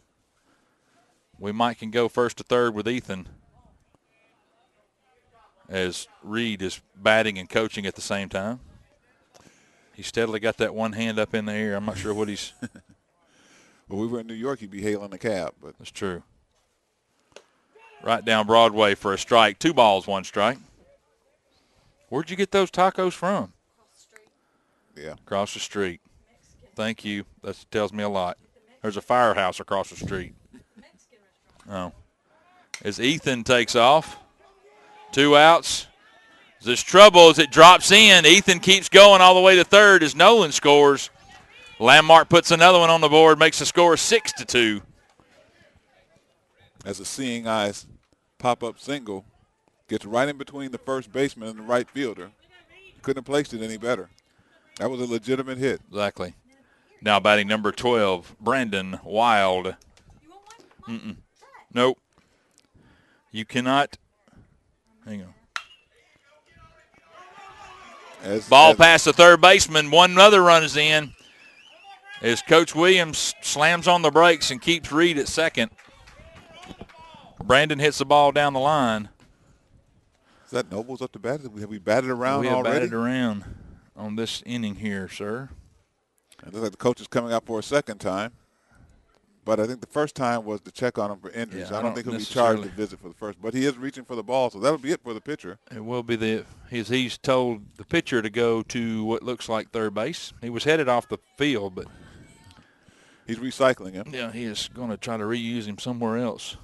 We might can go first to third with Ethan as Reed is batting and coaching at the same time. He steadily got that one hand up in the air. I'm not sure what he's. Well, we were in New York, he'd be hailing a cab. But that's true. Right down Broadway for a strike. 2 balls, 1 strike. Where'd you get those tacos from? Yeah. Across the street. Thank you. That tells me a lot. There's a firehouse across the street. Oh. As Ethan takes off, 2 outs. There's trouble as it drops in. Ethan keeps going all the way to third as Nolan scores. Landmark puts another one on the board, makes the score 6-2. As a seeing eyes pop-up single, gets right in between the first baseman and the right fielder. Couldn't have placed it any better. That was a legitimate hit. Exactly. Now batting number 12, Brandon Wild. Nope. You cannot. Hang on. Ball past the third baseman. One other run is in as Coach Williams slams on the brakes and keeps Reed at second. Brandon hits the ball down the line. Is that Nobles up to bat? Have we batted around already? We have already? batted around on this inning here, sir. It looks like the coach is coming out for a second time. But I think the first time was to check on him for injuries. Yeah, I don't think he'll be charged to visit for the first. But he is reaching for the ball, so that'll be it for the pitcher. It will be he's told the pitcher to go to what looks like third base. He was headed off the field, but he's recycling him. Yeah, he is going to try to reuse him somewhere else.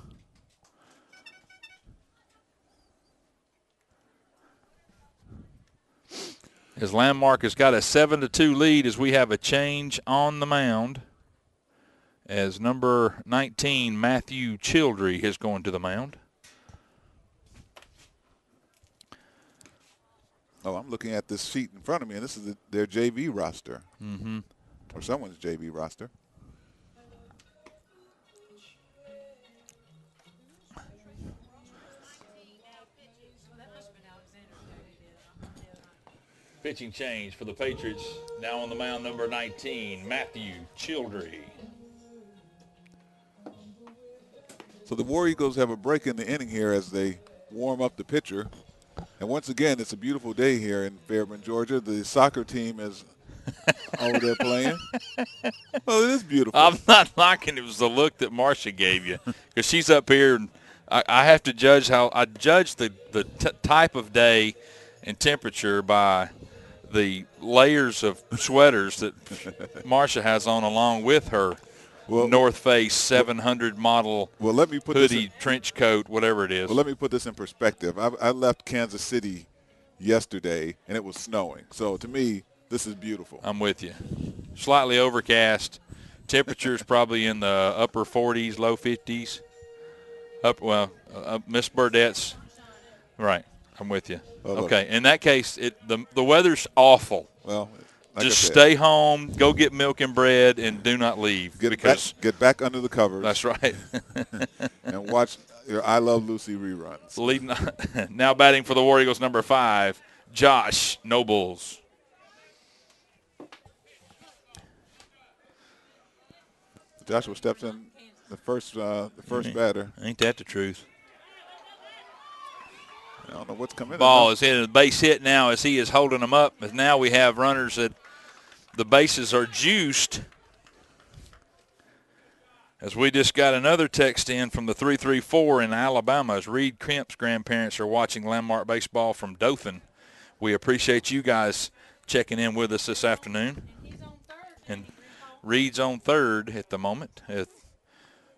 As Landmark has got a 7-2 lead as we have a change on the mound. As number 19, Matthew Childry, is going to the mound. Oh, I'm looking at this sheet in front of me, and this is their JV roster. Mm-hmm. Or someone's JV roster. Pitching change for the Patriots. Now on the mound, number 19, Matthew Childry. So the War Eagles have a break in the inning here as they warm up the pitcher. And once again, it's a beautiful day here in Fairburn, Georgia. The soccer team is over there playing. Well, it is beautiful. I'm not knocking it. Was the look that Marcia gave you. Because she's up here, and I have to judge I judge the type of day and temperature by the layers of sweaters that Marcia has on along with her North Face 700 model let me put hoodie, trench coat, whatever it is. Well, let me put this in perspective. I left Kansas City yesterday, and it was snowing. So, to me, this is beautiful. I'm with you. Slightly overcast. Temperatures probably in the upper 40s, low 50s. Miss Burdett's. Right. I'm with you. Well, okay. In that case, the weather's awful. Well, just stay home, go get milk and bread, and do not leave. Get back under the covers. That's right. And watch your I Love Lucy reruns. Now batting for the War Eagles, number 5, Josh Nobles. Joshua steps in the first batter. Ain't that the truth? I don't know what's coming. Ball is hitting a base hit now as he is holding them up. As now we have runners that the bases are juiced. As we just got another text in from the 334 in Alabama as Reed Kemp's grandparents are watching Landmark Baseball from Dothan. We appreciate you guys checking in with us this afternoon. And Reed's on third at the moment.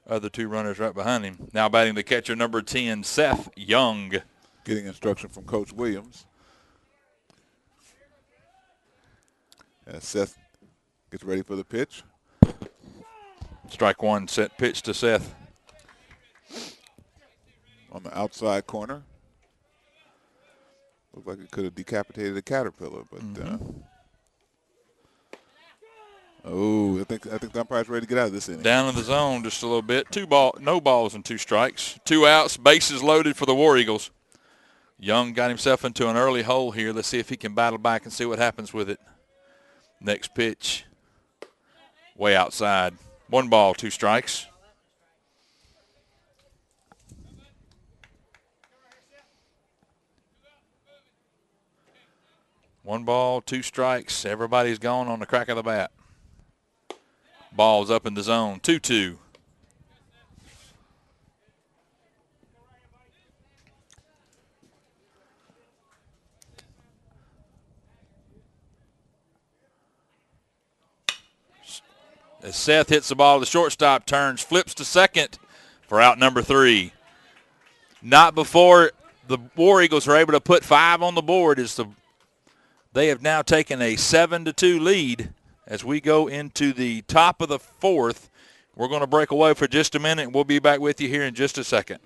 Other two runners right behind him. Now batting the catcher, number 10, Seth Young. Getting instruction from Coach Williams. As Seth gets ready for the pitch. Strike one, set pitch to Seth. On the outside corner. Looked like it could have decapitated a caterpillar, but I think the umpire's ready to get out of this inning. Down in the zone just a little bit. No balls and 2 strikes. 2 outs, bases loaded for the War Eagles. Young got himself into an early hole here. Let's see if he can battle back and see what happens with it. Next pitch, way outside. 1 ball, 2 strikes. One ball, 2 strikes. Everybody's gone on the crack of the bat. Ball's up in the zone, 2-2. As Seth hits the ball, the shortstop turns, flips to second for out number 3. Not before the War Eagles are able to put 5 on the board. They have now taken a 7-2 lead as we go into the top of the 4th. We're going to break away for just a minute. We'll be back with you here in just a second.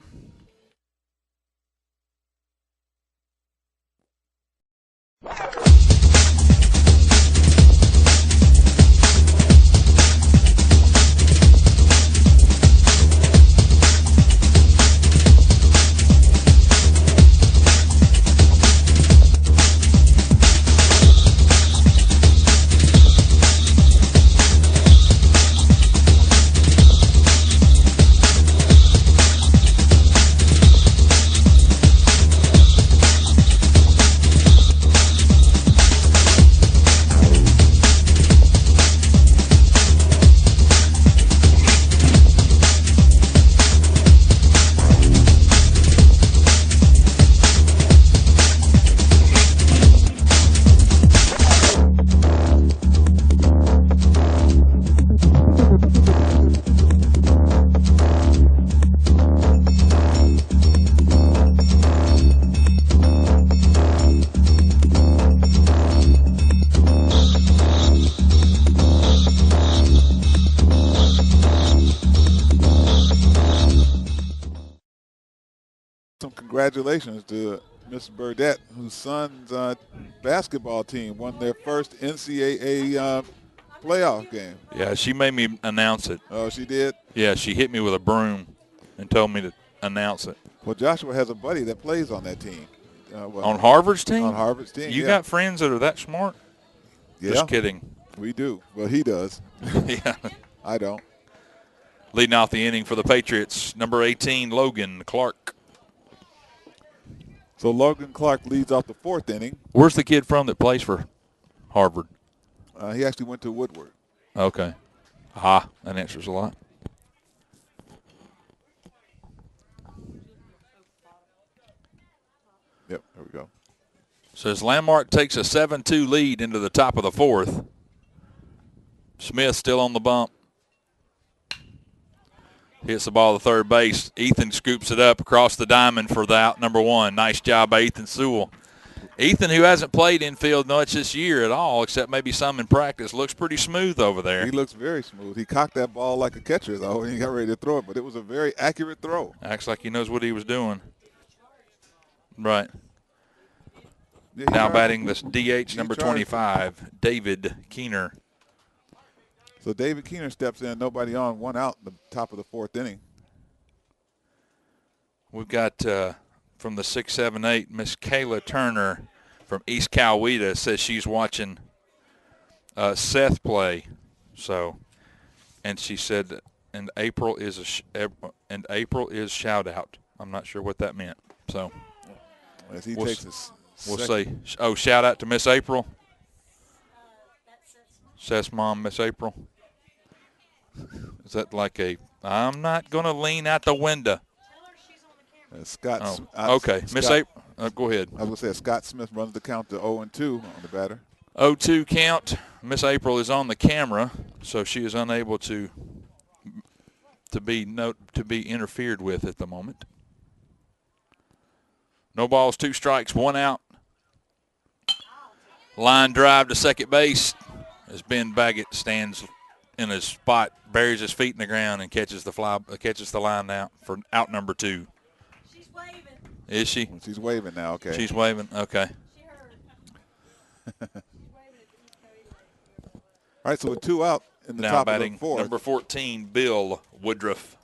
some congratulations to Miss Burdette, whose son's basketball team won their first NCAA playoff game. Yeah, she made me announce it. Oh, she did? Yeah, she hit me with a broom and told me to announce it. Well, Joshua has a buddy that plays on that team. On Harvard's team? On Harvard's team, You got friends that are that smart? Yeah. Just kidding. We do. Well, he does. Yeah. I don't. Leading off the inning for the Patriots, number 18, Logan Clark. So Logan Clark leads off the fourth inning. Where's the kid from that plays for Harvard? He actually went to Woodward. Okay. Aha, that answers a lot. Yep, there we go. So as Landmark takes a 7-2 lead into the top of the fourth, Smith still on the bump. Hits the ball to third base. Ethan scoops it up across the diamond for the out number one. Nice job by Ethan Sewell. Ethan, who hasn't played infield much this year at all, except maybe some in practice, looks pretty smooth over there. He looks very smooth. He cocked that ball like a catcher, though, when he got ready to throw it, but it was a very accurate throw. Acts like he knows what he was doing. Right. Yeah, now batting this DH number 25, David Keener. So David Keener steps in, nobody on, one out in the top of the fourth inning. We've got from the 678, Miss Kayla Turner from East Coweta says she's watching Seth play. So, and she said, and April is shout out. I'm not sure what that meant. So, as he takes his we'll say, shout out to Miss April. Seth's mom, Miss April. Is that like I'm not going to lean out the window. Scott. Okay. Miss April. Go ahead. I was going to say Scott Smith runs the count to 0-2 on the batter. 0-2 count. Miss April is on the camera, so she is unable to be interfered with at the moment. No balls, 2 strikes, 1 out. Line drive to second base as Ben Baggett stands in his spot, buries his feet in the ground, and catches the line out for out number 2. She's waving. Is she? She's waving now. Okay. She's waving. Okay. She heard. All right. So with 2 out in the now top batting of the fourth, number 14, Bill Woodruff.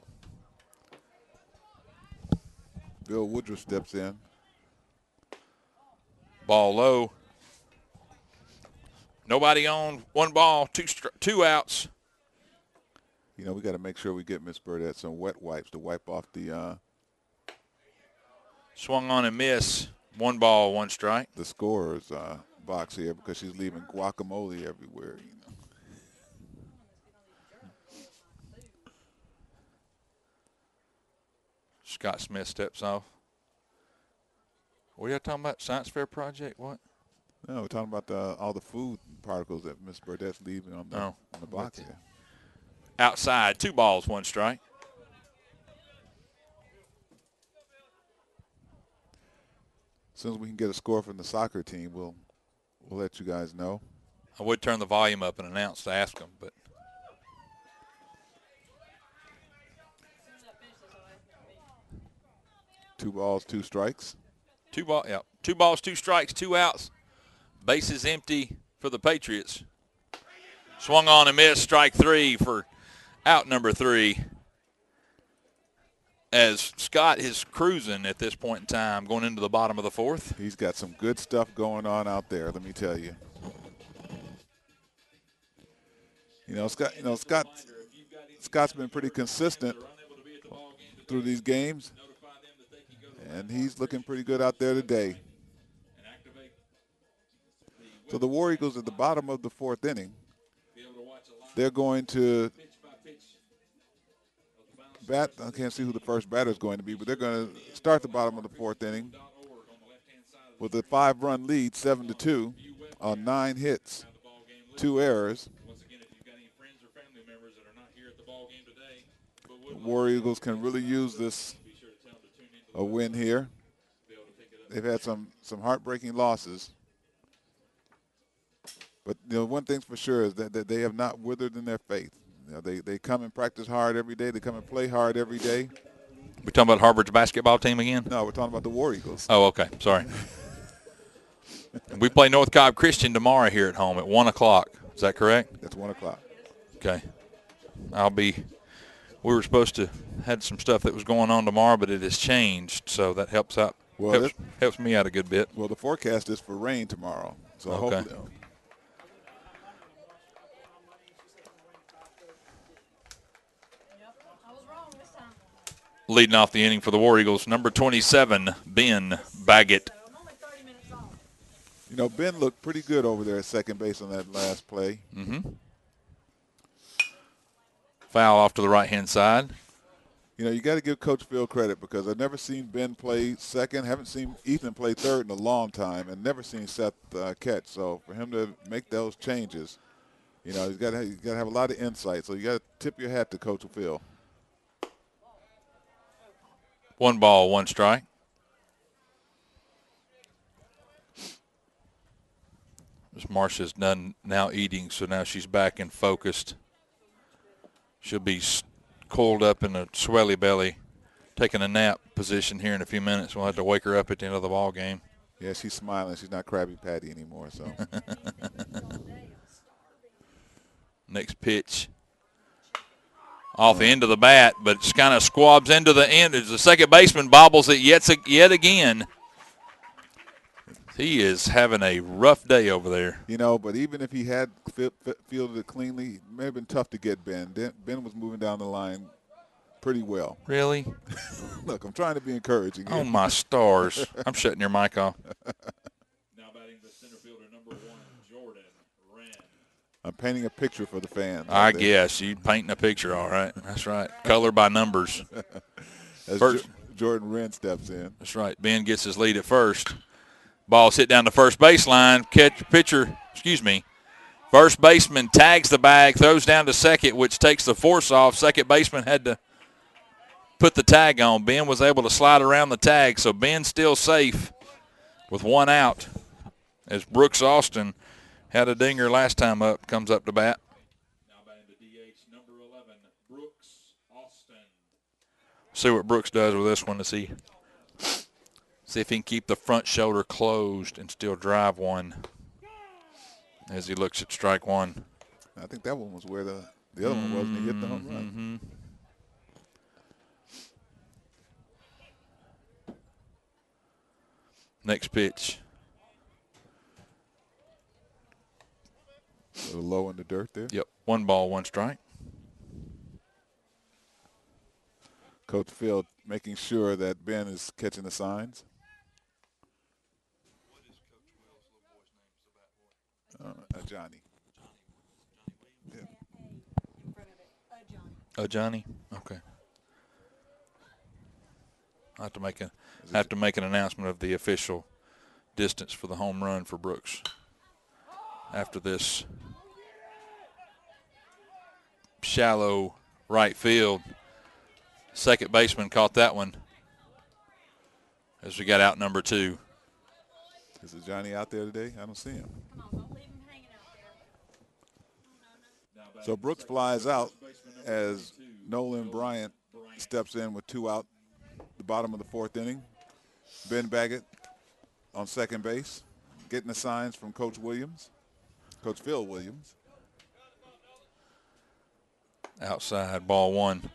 Bill Woodruff steps in. Ball low. Nobody on, 1 ball, 2 outs. You know, we got to make sure we get Miss Burdette some wet wipes to wipe off the Swung on and miss. 1 ball, 1 strike. the scorer's box here because she's leaving guacamole everywhere. You know. Scott Smith steps off. What are you talking about? Science fair project? What? No, we're talking about all the food particles that Miss Burdette's leaving on the box here. Outside, 2 balls, 1 strike. As soon as we can get a score from the soccer team, we'll let you guys know. I would turn the volume up and announce to ask them, but 2 balls, 2 strikes. 2 balls, 2 strikes, 2 outs. Bases empty for the Patriots. Swung on and missed, strike 3 for out number 3. As Scott is cruising at this point in time, going into the bottom of the fourth. He's got some good stuff going on out there, let me tell you. Scott's been pretty consistent through these games, and he's looking pretty good out there today. So the War Eagles at the bottom of the fourth inning, they're going to bat. I can't see who the first batter is going to be, but they're going to start the bottom of the fourth inning with a 5-run lead, 7-2, on 9 hits, 2 errors. The War Eagles can really use a win here. They've had some heartbreaking losses. But one thing's for sure is that they have not withered in their faith. They come and practice hard every day. They come and play hard every day. We talking about Harvard's basketball team again? No, we're talking about the War Eagles. Oh, okay. Sorry. We play North Cobb Christian tomorrow here at home at 1 o'clock. Is that correct? That's 1 o'clock. Okay. We were supposed to had some stuff that was going on tomorrow, but it has changed, so that helps out. Well, helps me out a good bit. Well, the forecast is for rain tomorrow, so Okay. hopefully. I was wrong this time. Leading off the inning for the War Eagles, number 27, Ben Baggett. I'm only 30 minutes off. You know, Ben looked pretty good over there at second base on that last play. Mm-hmm. Foul off to the right-hand side. You know, you got to give Coach Phil credit because I've never seen Ben play second, haven't seen Ethan play third in a long time, and never seen Seth catch. So for him to make those changes, you know, he's got to have a lot of insight. So you got to tip your hat to Coach Phil. 1 ball, 1 strike. Miss Marcia's done now eating, so now she's back and focused. She'll be coiled up in a swelly belly, taking a nap position here in a few minutes. We'll have to wake her up at the end of the ball game. Yeah, she's smiling. She's not Krabby Patty anymore. So Next pitch. Off the end of the bat, but it's kind of squabs into the end. As the second baseman bobbles it yet again. He is having a rough day over there. you know, but even if he had fielded it cleanly, it may have been tough to get Ben. Ben was moving down the line pretty well. Really? Look, I'm trying to be encouraging here. Oh, my stars. I'm shutting your mic off. Now batting the center fielder, number 1, Jordan Wren. I'm painting a picture for the fans. I guess. You painting a picture, all right. That's right. Color by numbers. As First. Jordan Wren steps in. That's right. Ben gets his lead at first. Ball's hit down the first baseline. First baseman tags the bag, throws down to second, which takes the force off. Second baseman had to put the tag on. Ben was able to slide around the tag, so Ben's still safe with 1 out as Brooks Austin had a dinger last time up, comes up to bat. Now batting the DH, number 11, Brooks Austin. See what Brooks does with this one to see if he can keep the front shoulder closed and still drive one as he looks at strike 1. I think that one was where the other one was, and he hit the home run. Next pitch. A little low in the dirt there. Yep, 1 ball, 1 strike. Coach Phil making sure that Ben is catching the signs. Johnny. Yeah. Johnny? Okay. I have to make an announcement of the official distance for the home run for Brooks. After this shallow right field, second baseman caught that one as we got out number 2. Is it Johnny out there today? I don't see him. Come on, don't leave him hanging out there. So Brooks flies out as Nolan Bryant steps in with 2 out, the bottom of the 4th inning. Ben Baggett on second base, getting the signs from Coach Phil Williams. Outside, ball 1.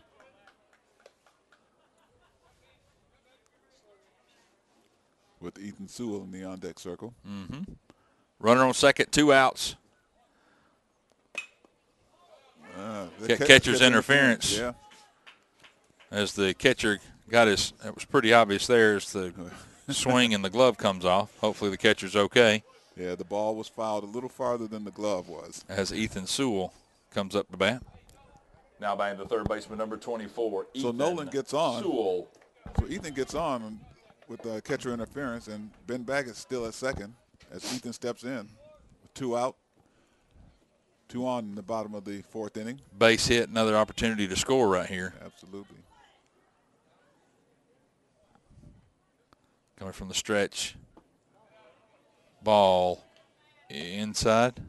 With Ethan Sewell in the on-deck circle. Runner on second, 2 outs. Catcher's interference. Yeah. As the catcher got it was pretty obvious there as the swing and the glove comes off. Hopefully the catcher's okay. Yeah, the ball was fouled a little farther than the glove was. As Ethan Sewell comes up to bat. Now batting the third baseman, number 24, So Ethan Nolan gets on. Sewell. So Ethan gets on with catcher interference, and Ben Baggett's still at second as Ethan steps in with 2 out, 2 on in the bottom of the 4th inning. Base hit, another opportunity to score right here. Absolutely. Coming from the stretch. Ball inside.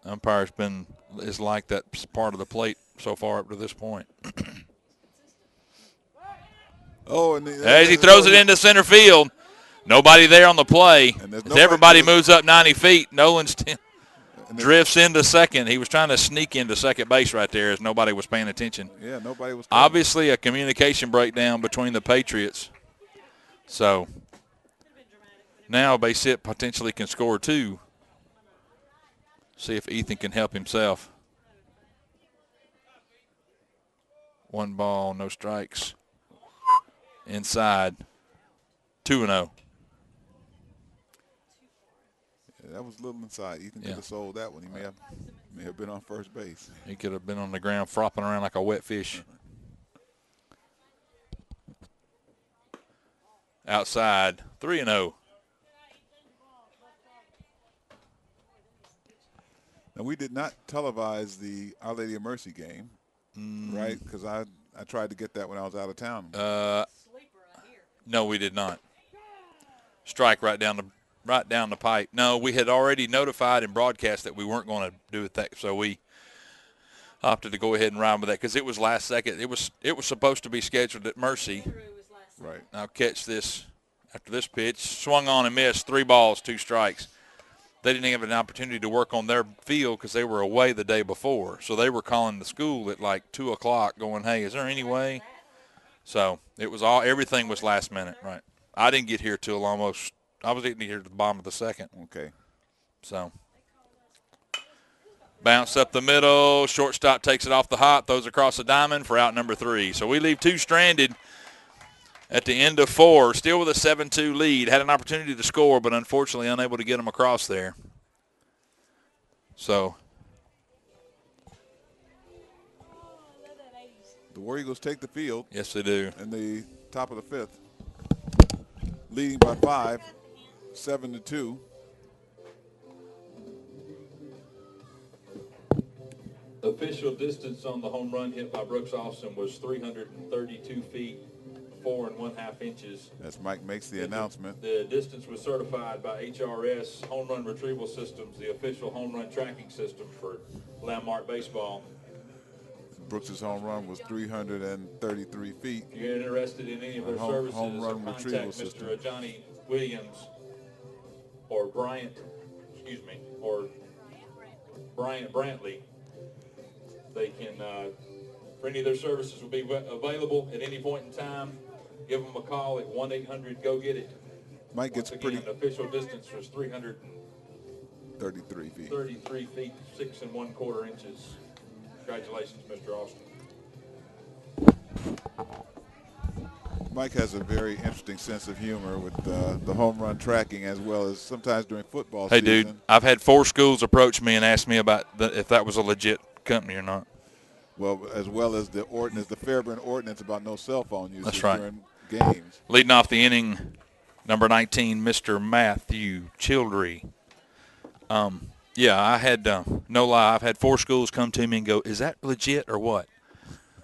Umpire's is like that part of the plate so far up to this point. Oh, and As he throws it into center field, nobody there on the play. And there's As everybody nobody- moves up 90 feet, Nolan's and drifts into second. He was trying to sneak into second base right there as nobody was paying attention. Yeah, nobody was. Obviously a communication breakdown between the Patriots. So now Bay Sit potentially can score 2. See if Ethan can help himself. 1 ball, no strikes. Inside. 2-0. Yeah, that was a little inside. Ethan could have sold that one. He may have been on first base. He could have been on the ground flopping around like a wet fish. Outside, 3-0. Now, we did not televise the Our Lady of Mercy game, right? Because I tried to get that when I was out of town. No, we did not. Strike right down the pipe. No, we had already notified and broadcast that we weren't going to do it, so we opted to go ahead and ride with that because it was last second. It was supposed to be scheduled at Mercy. Right. Now catch this after this pitch. Swung on and missed. 3 balls, 2 strikes. They didn't have an opportunity to work on their field because they were away the day before. So they were calling the school at like 2 o'clock going, hey, is there any way? So it was everything was last minute, right? I didn't get here till I was getting here at the bottom of the second. Okay. So bounce up the middle. Shortstop takes it off the hop, throws across the diamond for out number 3. So we leave 2 stranded at the end of 4, still with a 7-2 lead. Had an opportunity to score, but unfortunately unable to get them across there. So the War Eagles take the field. yes, they do. In the top of the 5th, leading by 5, 7-2. Official distance on the home run hit by Brooks Austin was 332 feet, 4 1/2 inches. As Mike makes the announcement. The distance was certified by HRS Home Run Retrieval Systems, the official home run tracking system for Landmark Baseball. Brooks's home run was 333 feet. If you're interested in any of their Home services, run contact retrieval Mr. system. Johnny Williams or Bryant Brantley. They can, for any of their services, will be available at any point in time. Give them a call at 1-800-GO-GET-IT. Mike gets Once pretty. again, official distance was 333 33 feet. feet, 6 1/4 inches. Congratulations, Mr. Austin. Mike has a very interesting sense of humor with the home run tracking, as well as sometimes during football Hey, season. dude, I've had 4 schools approach me and ask me about if that was a legit company or not. Well, as well as the ordinance, the Fairburn ordinance about no cell phone usage That's right. during games. Leading off the inning, number 19, Mr. Matthew Childry. Yeah, I had, no lie, I've had 4 schools come to me and go, is that legit or what?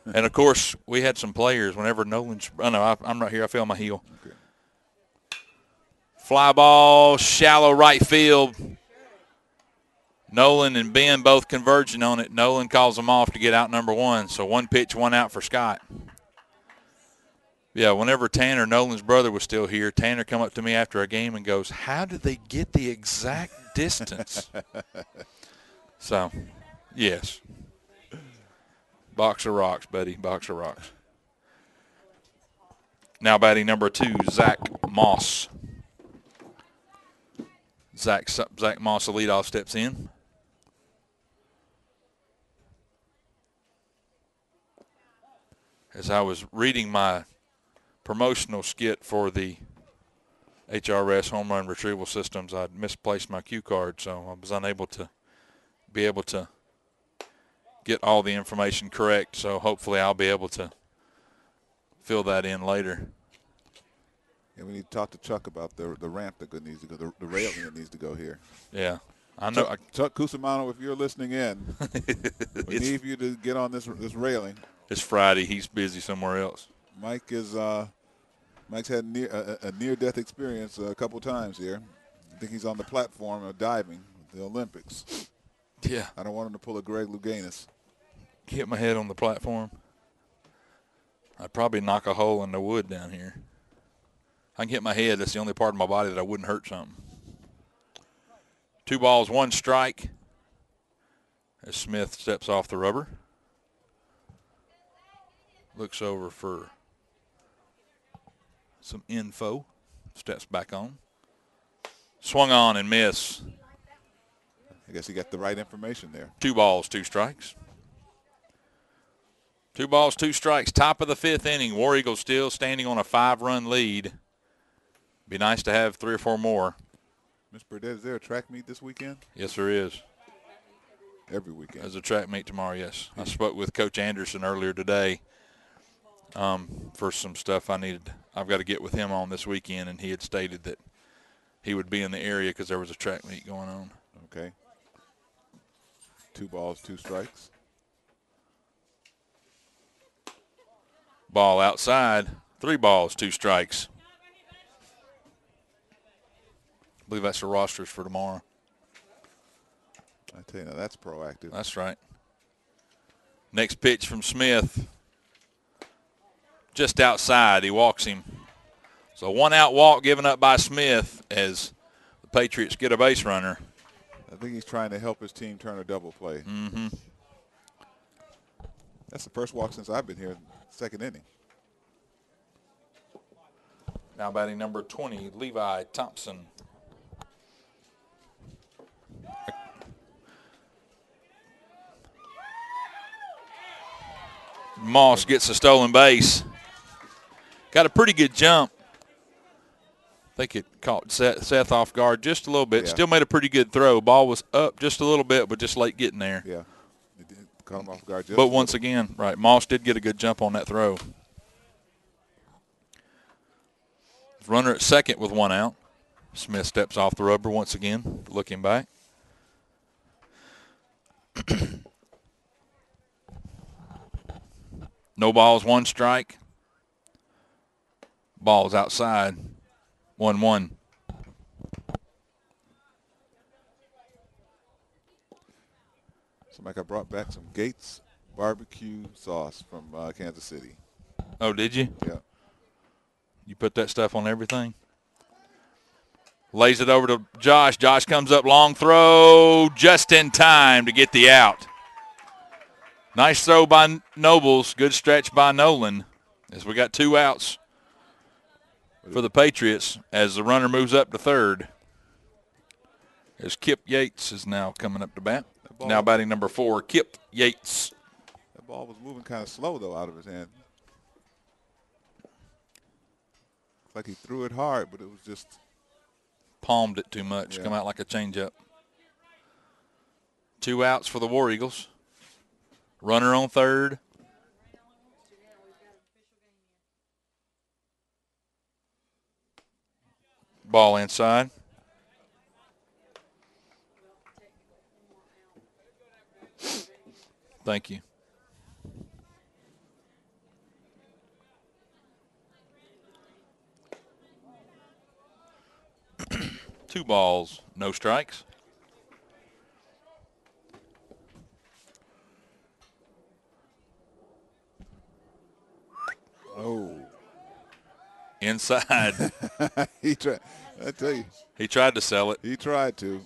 And, of course, we had some players whenever Nolan's – I'm right here. I feel my heel. Okay. Fly ball, shallow right field. Nolan and Ben both converging on it. Nolan calls them off to get out number 1. So 1 pitch, 1 out for Scott. Yeah, whenever Tanner, Nolan's brother, was still here, Tanner come up to me after a game and goes, how did they get the exact distance? So, yes. Box of rocks, buddy. Box of rocks. Now batting number 2, Zach Moss. Zach Moss, the leadoff, steps in. As I was reading my promotional skit for the HRS Home Run Retrieval Systems, I'd misplaced my cue card, so I was unable to be able to get all the information correct. So hopefully I'll be able to fill that in later. And we need to talk to Chuck about the ramp that needs to go, the railing that needs to go here. Yeah, I know. Chuck Cusimano, if you're listening in, we need you to get on this railing. It's Friday. He's busy somewhere else. Mike's had a near-death experience a couple times here. I think he's on the platform of diving at the Olympics. Yeah. I don't want him to pull a Greg Louganis. Hit my head on the platform. I'd probably knock a hole in the wood down here. I can hit my head. That's the only part of my body that I wouldn't hurt something. 2 balls, 1 strike. As Smith steps off the rubber. Looks over for some info. Steps back on. Swung on and miss. I guess he got the right information there. 2 balls, 2 strikes. 2 balls, 2 strikes. Top of the 5th inning. War Eagles still standing on a 5-run lead. Be nice to have 3 or 4 more. Ms. Burdett, is there a track meet this weekend? Yes, there is. Every weekend. There's a track meet tomorrow, yes. I spoke with Coach Anderson earlier today for some stuff I've got to get with him on this weekend, and he had stated that he would be in the area because there was a track meet going on. Okay. 2 balls, 2 strikes. Ball outside. 3 balls, 2 strikes. I believe that's the rosters for tomorrow. I tell you, now that's proactive. That's right. Next pitch from Smith. Just outside. He walks him. So 1-out walk given up by Smith as the Patriots get a base runner. I think he's trying to help his team turn a double play. Mm-hmm. That's the first walk since I've been here, 2nd inning. Now batting number 20, Levi Thompson. Moss gets a stolen base. Got a pretty good jump. I think it caught Seth off guard just a little bit. Yeah. Still made a pretty good throw. Ball was up just a little bit, but just late getting there. Yeah. It did caught him off guard just But a once little. again, right, Moss did get a good jump on that throw. Runner at second with 1 out. Smith steps off the rubber once again, looking back. No balls, 1 strike. Balls outside. 1-1. Somebody brought back some Gates barbecue sauce from Kansas City. Oh, did you? Yeah. You put that stuff on everything? Lays it over to Josh. Josh comes up, long throw, just in time to get the out. Nice throw by Nobles. Good stretch by Nolan as we got 2 outs for the Patriots as the runner moves up to third. As Kip Yates is now coming up to bat. Now batting number 4, Kip Yates. That ball was moving kind of slow, though, out of his hand. Looks like he threw it hard, but it was just Palmed it too much. Yeah. Come out like a changeup. 2 outs for the War Eagles. Runner on third. Ball inside. Thank you. Two balls, no strikes. oh. Inside. He tried. I tell you, He tried to sell it. he tried to.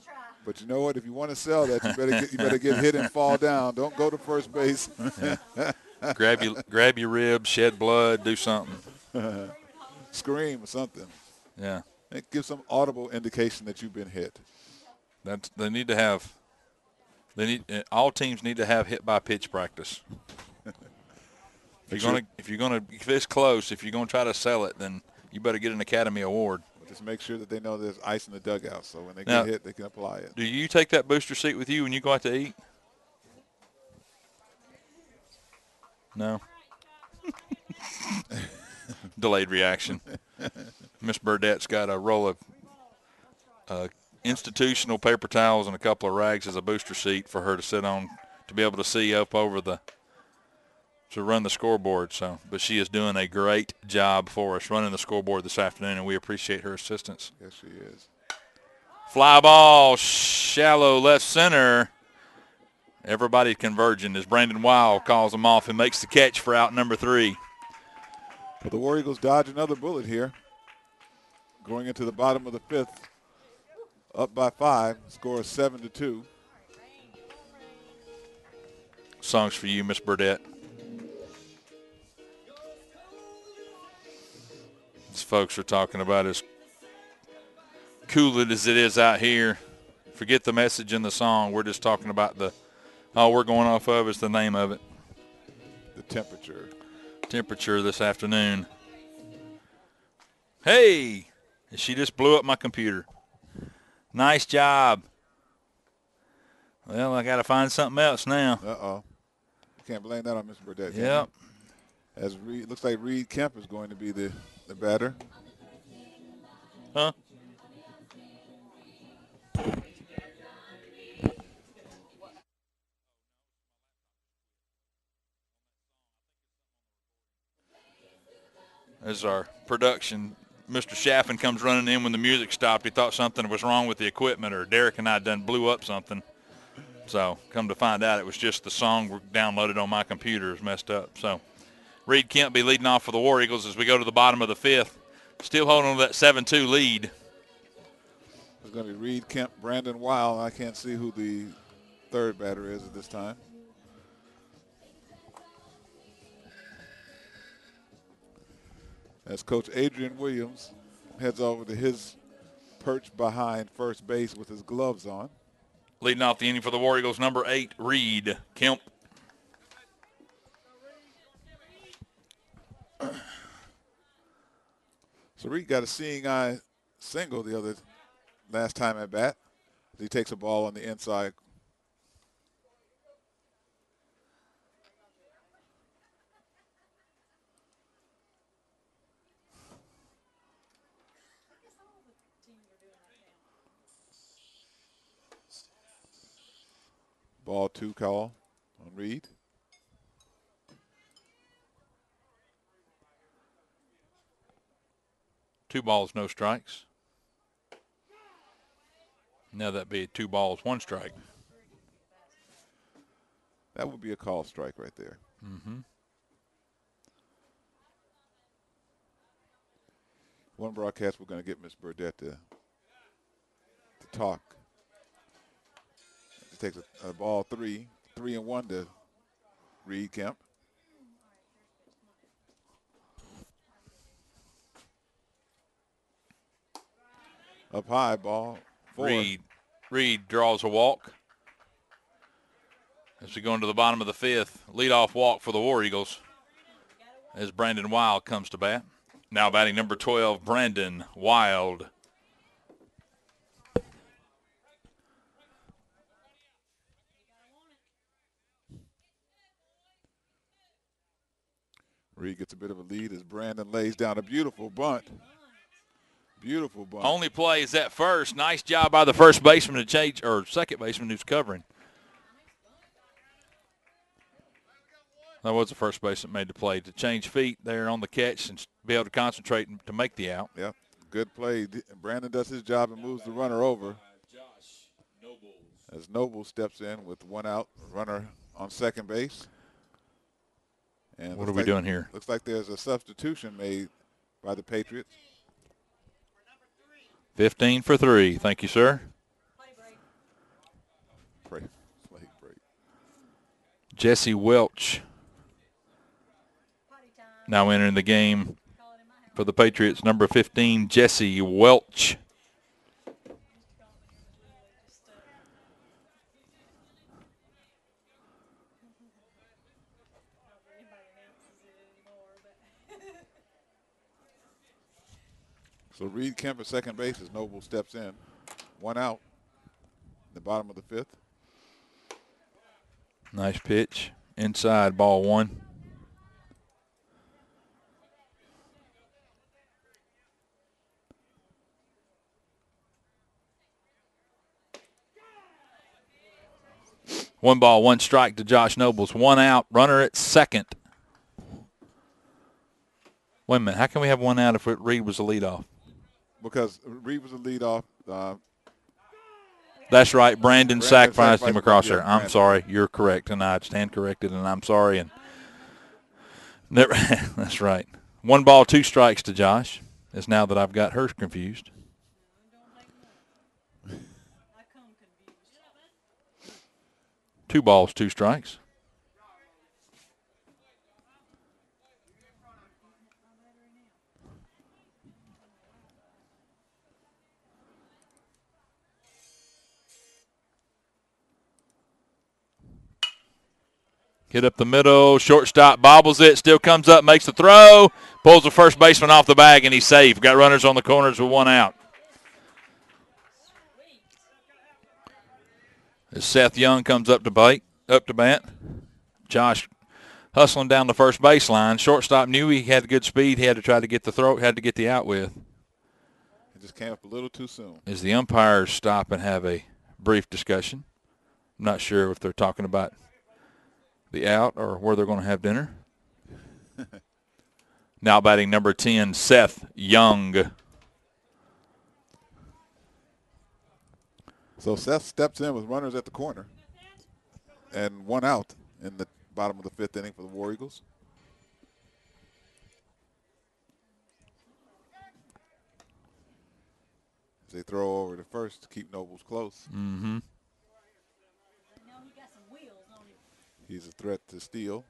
But you know what? If you want to sell that, you better get hit and fall down. Don't go to first base. Grab your ribs, shed blood, do something. Scream or something. Yeah. It gives some audible indication that you've been hit. They need to have. All teams need to have hit by pitch practice. If you're gonna if it's close, if you're gonna try to sell it, then you better get an Academy Award. Just make sure that they know there's ice in the dugout, so when they Now, get hit, they can apply it. Do you take that booster seat with you when you go out to eat? No. Delayed reaction. Miss Burdett's got a roll of institutional paper towels and a couple of rags as a booster seat for her to sit on to be able to see up over to run the scoreboard. So, but she is doing a great job for us running the scoreboard this afternoon, and we appreciate her assistance. Yes, she is. Fly ball, shallow left center. Everybody converging as Brandon Wild calls him off and makes the catch for out number 3. But the War Eagles dodge another bullet here. Going into the bottom of the 5th. Up by 5. Score is 7-2. Songs for you, Miss Burdette. These folks are talking about as cool as it is out here. Forget the message in the song. We're just talking about all we're going off of is the name of it. The temperature. Temperature this afternoon. Hey, she just blew up my computer. Nice job. Well, I got to find something else now. Uh-oh. Can't blame that on Mr. Burdette. Yep. As looks like Reed Kemp is going to be the batter. Huh? As our production, Mr. Chaffin comes running in when the music stopped. He thought something was wrong with the equipment, or Derek and I done blew up something. So come to find out, it was just the song we downloaded on my computer is messed up. So Reed Kemp be leading off for the War Eagles as we go to the bottom of the 5th. Still holding on to that 7-2 lead. It's going to be Reed Kemp, Brandon Weil. I can't see who the third batter is at this time. As Coach Adrian Williams heads over to his perch behind first base with his gloves on. Leading off the inning for the War Eagles, number 8, Reed Kemp. So Reed got a seeing eye single the last time at bat. He takes a ball on the inside. Ball 2 call on Reed. Two balls, no strikes. Now that'd be 2 balls, 1 strike. That would be a call strike right there. Mm-hmm. One broadcast we're going to get Miss Burdette to talk. It takes a ball 3-1 to Reed Kemp. Up high, ball 4. Reed draws a walk. As we go into the bottom of the 5th, leadoff walk for the War Eagles as Brandon Wild comes to bat. Now batting number 12, Brandon Wild. Reed gets a bit of a lead as Brandon lays down a beautiful bunt. Beautiful bunt. Only play is at first. Nice job by the first baseman to change, or second baseman who's covering. That was the first baseman that made the play to change feet there on the catch and be able to concentrate to make the out. Yeah, good play. Brandon does his job and moves the runner over. As Noble steps in with 1 out, runner on second base. And what are we doing here? Looks like there's a substitution made by the Patriots. 15 for 3. Thank you, sir. Play break. Jesse Welch now entering the game for the Patriots. Number 15, Jesse Welch. So Reed Kemp at second base as Noble steps in. 1 out in the bottom of the 5th. Nice pitch. Inside, ball 1. One ball, 1 strike to Josh Nobles. 1 out, runner at second. Wait a minute. How can we have 1 out if Reed was the leadoff? Because Reed was the leadoff. That's right. Brandon sacrificed him across there. Yeah, I'm sorry. You're correct, and I stand corrected, and I'm sorry. And never, that's right. 1 ball, 2 strikes to Josh. Is now that I've got her confused. 2 balls, 2 strikes. Hit up the middle, shortstop bobbles it, still comes up, makes the throw, pulls the first baseman off the bag, and he's safe. Got runners on the corners with 1 out. As Seth Young comes up to bat, Josh hustling down the first baseline. Shortstop knew he had good speed. He had to try to get the throw, had to get the out with. It just came up a little too soon. As the umpires stop and have a brief discussion. I'm not sure if they're talking about the out or where they're going to have dinner. Now batting number 10, Seth Young. So Seth steps in with runners at the corner and 1 out in the bottom of the 5th inning for the War Eagles. They throw over to first to keep Nobles close. Mm-hmm. He's a threat to steal.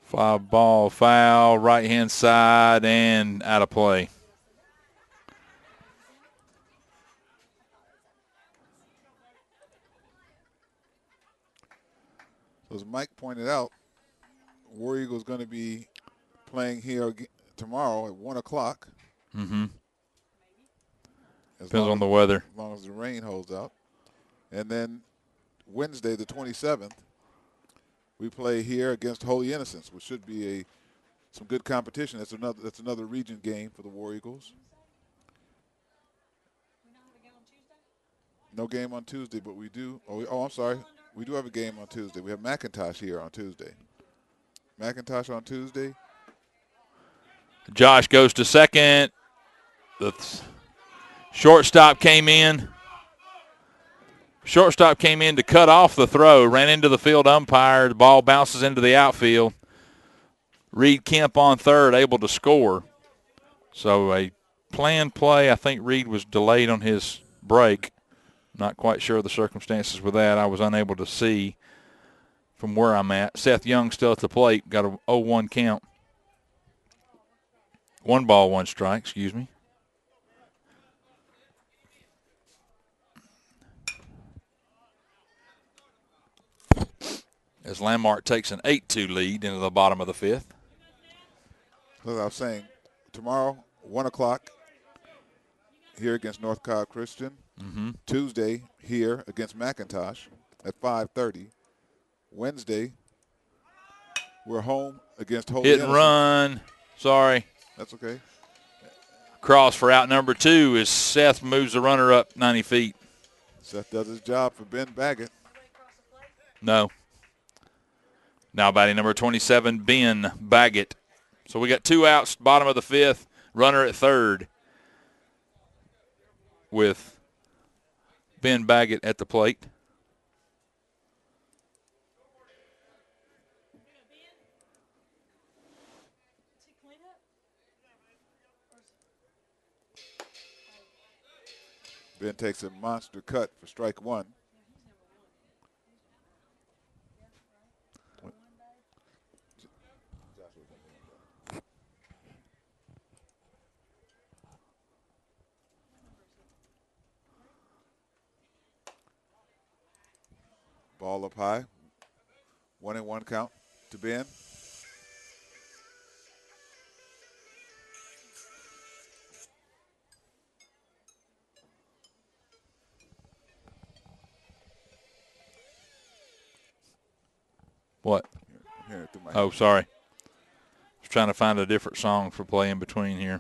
5 ball foul, right-hand side, and out of play. So as Mike pointed out, War Eagles going to be playing here tomorrow at 1 o'clock. Mm-hmm. Depends on the weather. As long as the rain holds out. And then Wednesday, the 27th, we play here against Holy Innocents, which should be some good competition. That's another region game for the War Eagles. No game on Tuesday, but we do. I'm sorry. We do have a game on Tuesday. We have McIntosh here on Tuesday. McIntosh on Tuesday. Josh goes to second. The shortstop came in. Shortstop came in to cut off the throw, ran into the field umpire. The ball bounces into the outfield. Reed Kemp on third, able to score. So a planned play. I think Reed was delayed on his break. Not quite sure of the circumstances with that. I was unable to see from where I'm at. Seth Young still at the plate. Got a 0-1 count. 1 ball, 1 strike, excuse me. As Landmark takes an 8-2 lead into the bottom of the 5th. As I was saying, tomorrow, 1 o'clock, here against North Cobb Christian. Mm-hmm. Tuesday, here against McIntosh at 5:30. Wednesday, we're home against Holy Hit and Innocents. run. Sorry. That's okay. Cross for out number 2 as Seth moves the runner up 90 feet. Seth does his job for Ben Baggett. No. Now batting number 27, Ben Baggett. So we got 2 outs, bottom of the 5th, runner at third with Ben Baggett at the plate. Ben takes a monster cut for strike 1. Ball up high. 1-1 count to Ben. What? Here, through my Oh, sorry. I was trying to find a different song for play in between here.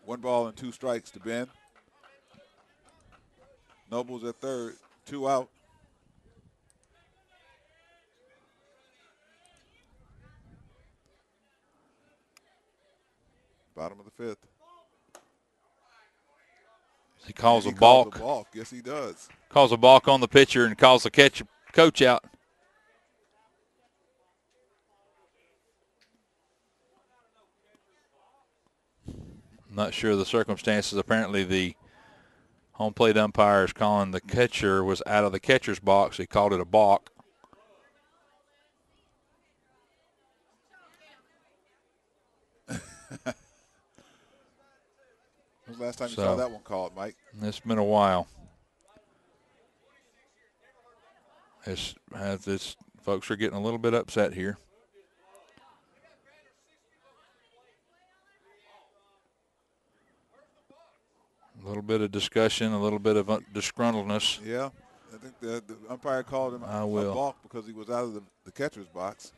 1 ball and 2 strikes to Ben. Nobles at third, 2 out. Bottom of the 5th. He calls a calls balk. a balk. Yes, he does. Calls a balk on the pitcher and calls the coach out. Not sure of the circumstances. Apparently the home plate umpire is calling the catcher was out of the catcher's box. He called it a balk. When was the last time you saw that one called, Mike? It's been a while. Folks are getting a little bit upset here. A little bit of discussion, a little bit of disgruntledness. Yeah, I think the umpire called him a balk because he was out of the catcher's box.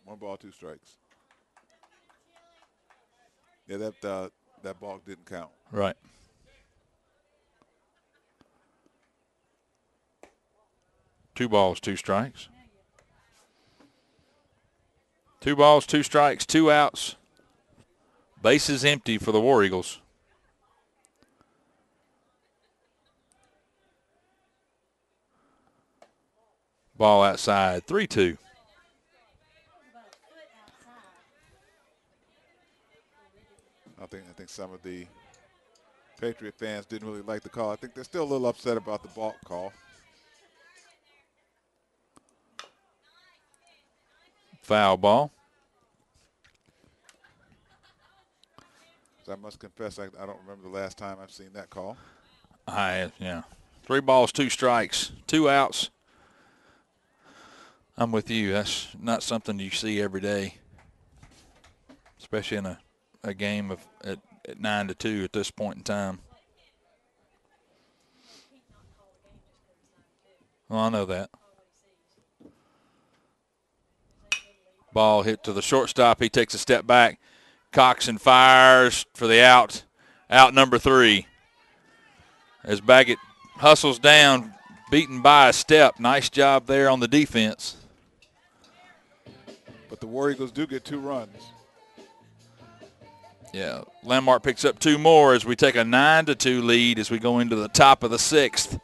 One ball, 2 strikes. Yeah, that balk didn't count. Right. Two balls, 2 strikes. 2 balls, 2 strikes, 2 outs. Bases empty for the War Eagles. Ball outside, 3-2. I think some of the Patriot fans didn't really like the call. I think they're still a little upset about the balk call. Foul ball. I must confess, I don't remember the last time I've seen that call. Yeah. 3 balls, 2 strikes, 2 outs. I'm with you. That's not something you see every day, especially in a game at 9-2 at this point in time. Well, I know that. Ball hit to the shortstop. He takes a step back. Coxon fires for the out. Out number 3. As Baggett hustles down, beaten by a step. Nice job there on the defense. But the War Eagles do get 2 runs. Yeah, Landmark picks up 2 more as we take a 9-2 lead as we go into the top of the 6th.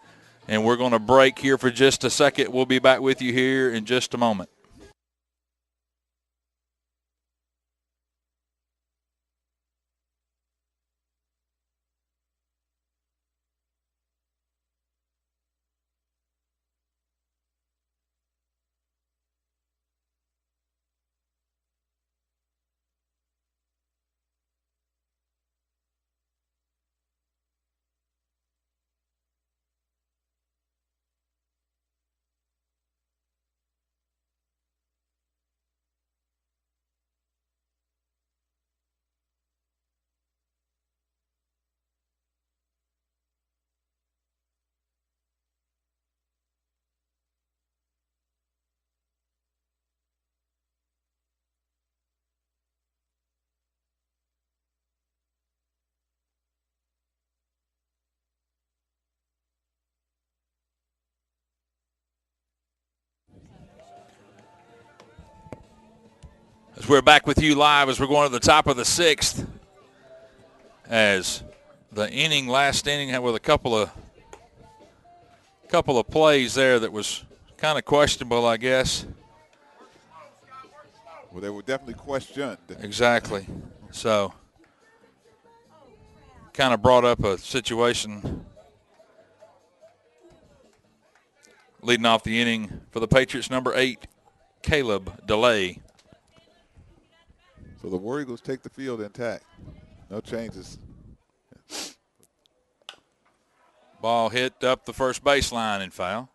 And we're going to break here for just a second. We'll be back with you here in just a moment. As we're back with you live as we're going to the top of the 6th. As the last inning with a couple of plays there that was kind of questionable, I guess. Well, they were definitely questioned. Exactly. So kind of brought up a situation leading off the inning for the Patriots, number 8, Caleb DeLay. So the War Eagles take the field intact. No changes. Ball hit up the first baseline and foul.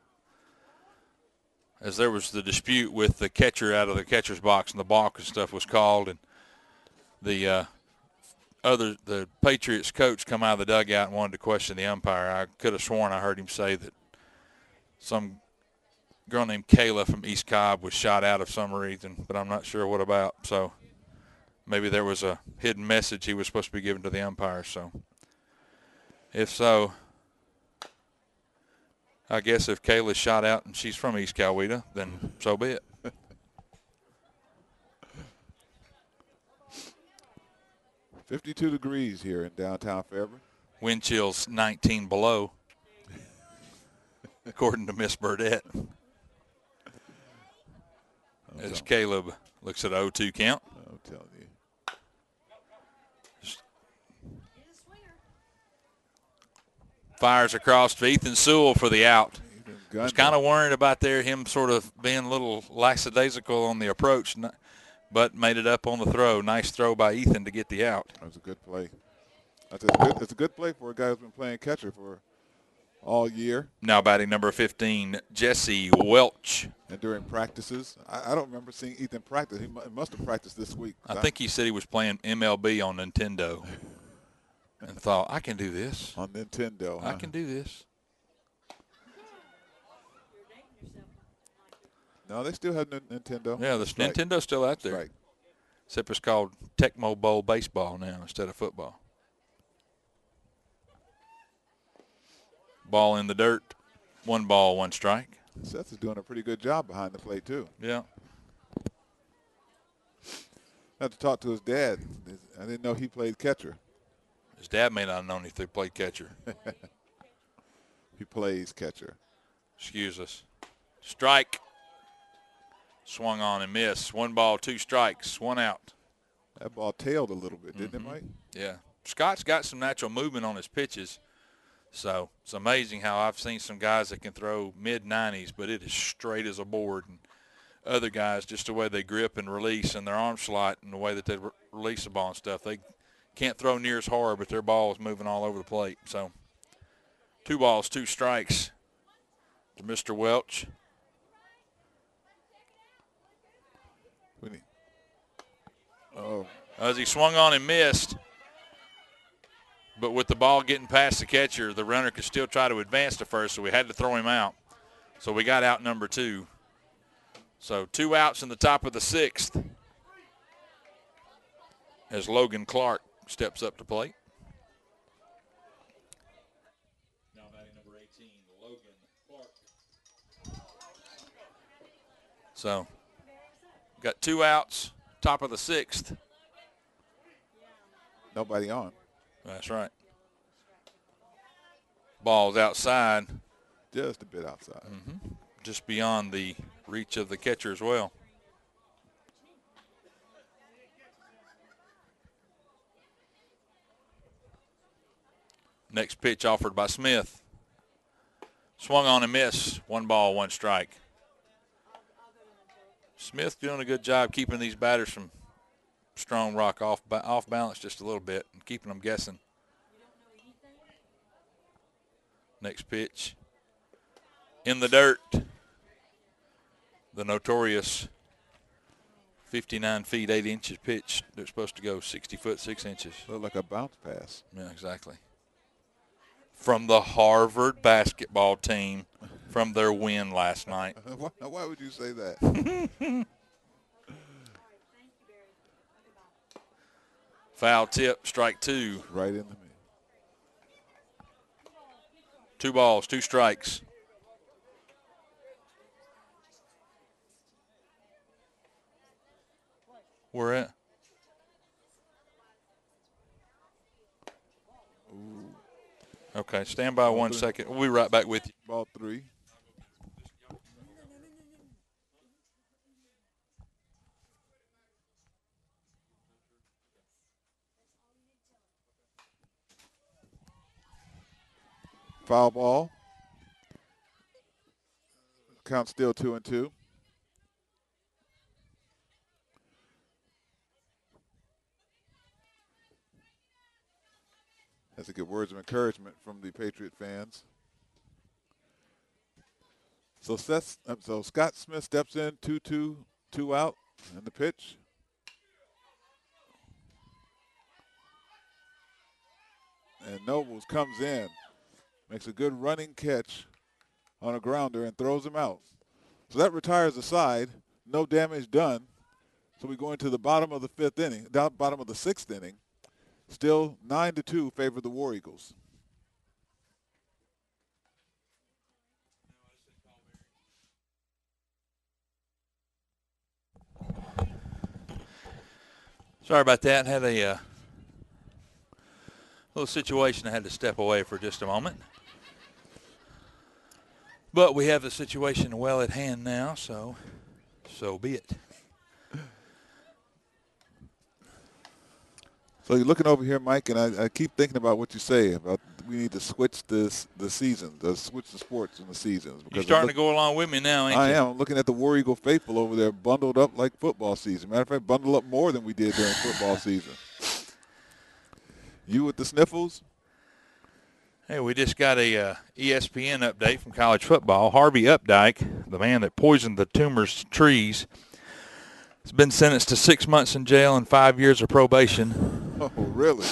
As there was the dispute with the catcher out of the catcher's box and the balk and stuff was called, and the Patriots coach come out of the dugout and wanted to question the umpire. I could have sworn I heard him say that some girl named Kayla from East Cobb was shot out of some reason, but I'm not sure what about. So maybe there was a hidden message he was supposed to be giving to the umpire. So if so, I guess if Kayla's shot out and she's from East Coweta, then so be it. 52 degrees here in downtown Fairburn. Wind chills 19 below, according to Miss Burdette. As Caleb looks at an 0-2 count. I'm telling you. Fires across to Ethan Sewell for the out. Ethan Was kind of worried about him sort of being a little lackadaisical on the approach, but made it up on the throw. Nice throw by Ethan to get the out. That was a good play. It's a good play for a guy who's been playing catcher for all year. Now batting number 15, Jesse Welch. And during practices, I don't remember seeing Ethan practice. He must have practiced this week. I think he said he was playing MLB on Nintendo and thought, I can do this. On Nintendo, huh? I can do this. No, they still have Nintendo. Yeah, the Nintendo's still out there. Right. Except it's called Tecmo Bowl baseball now instead of football. Ball in the dirt. 1 ball, 1 strike. Seth is doing a pretty good job behind the plate, too. Yeah. I had to talk to his dad. I didn't know he played catcher. His dad may not have known he played catcher. He plays catcher. Excuse us. Strike. Swung on and missed. 1 ball, 2 strikes, 1 out. That ball tailed a little bit, didn't it, Mike? Yeah. Scott's got some natural movement on his pitches. So it's amazing how I've seen some guys that can throw mid-90s, but it is straight as a board. And other guys, just the way they grip and release and their arm slot and the way that they release the ball and stuff, they can't throw near as hard, but their ball is moving all over the plate. So 2 balls, 2 strikes to Mr. Welch. As he swung on and missed, but with the ball getting past the catcher, the runner could still try to advance to first, so we had to throw him out. So we got out number 2. So 2 outs in the top of the 6th as Logan Clark steps up to plate. Now batting number 18, Logan Clark. So got 2 outs, top of the 6th. Nobody on. That's right. Ball's outside. Just a bit outside. Just beyond the reach of the catcher as well. Next pitch offered by Smith. Swung on and missed. 1 ball, 1 strike. Smith doing a good job keeping these batters from Strong Rock off balance just a little bit and keeping them guessing. Next pitch. In the dirt. The notorious 59 feet, 8 inches pitch. They're supposed to go 60 foot, 6 inches. Looked like a bounce pass. Yeah, exactly. From the Harvard basketball team from their win last night. Why would you say that? Foul tip, strike 2. Right in the middle. 2 balls, 2 strikes. Where at? Okay, stand by 1 second. We'll be right back with you. Ball 3. Foul ball. Count still 2-2. Has to get words of encouragement from the Patriot fans. So Scott Smith steps in, 2-2, 2 out, and the pitch. And Nobles comes in, makes a good running catch on a grounder and throws him out. So that retires the side. No damage done. So we go into the bottom of the 5th inning, bottom of the 6th inning. Still 9-2 favor the War Eagles. Sorry about that. Had a Little situation I had to step away for just a moment. But we have the situation well at hand now, so be it. So you're looking over here, Mike, and I keep thinking about what you say about we need to switch the seasons, switch the sports in the seasons. You're starting to go along with me now, ain't you? I am. I'm looking at the War Eagle faithful over there, bundled up like football season. Matter of fact, bundled up more than we did during football season. You with the sniffles? Hey, we just got a ESPN update from college football. Harvey Updike, the man that poisoned the tumor's trees, has been sentenced to 6 months in jail and 5 years of probation. Oh, really?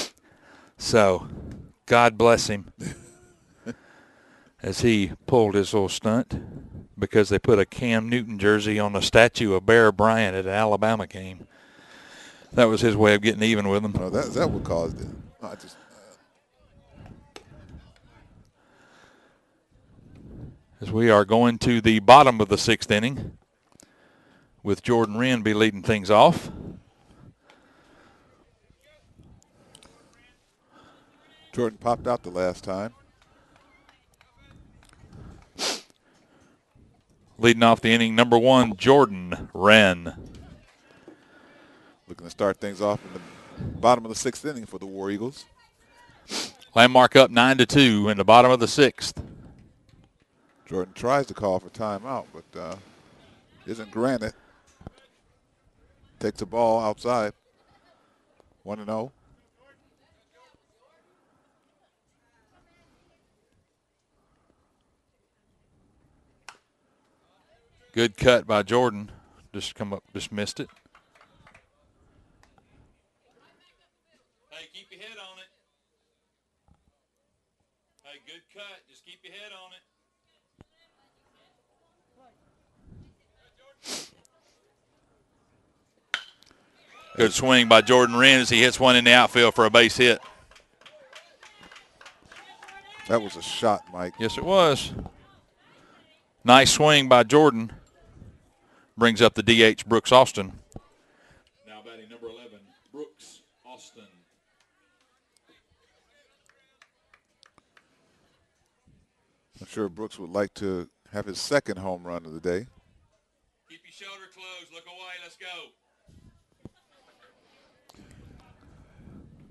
So, God bless him as he pulled his little stunt because they put a Cam Newton jersey on the statue of Bear Bryant at an Alabama game. That was his way of getting even with him. Oh, is that what caused it? I just. As we are going to the bottom of the 6th inning with Jordan Wren be leading things off. Jordan popped out the last time. Leading off the inning, number 1, Jordan Wren. Looking to start things off in the bottom of the 6th inning for the War Eagles. Landmark up 9-2 in the bottom of the 6th. Jordan tries to call for timeout, but isn't granted. Takes the ball outside. 1-0. Good cut by Jordan. Just missed it. Hey, keep your head on it. Hey, good cut. Just keep your head on it. Good swing by Jordan Wren as he hits one in the outfield for a base hit. That was a shot, Mike. Yes, it was. Nice swing by Jordan. Brings up the DH, Brooks Austin. Now batting number 11, Brooks Austin. I'm sure Brooks would like to have his second home run of the day. Keep your shoulder closed. Look away. Let's go.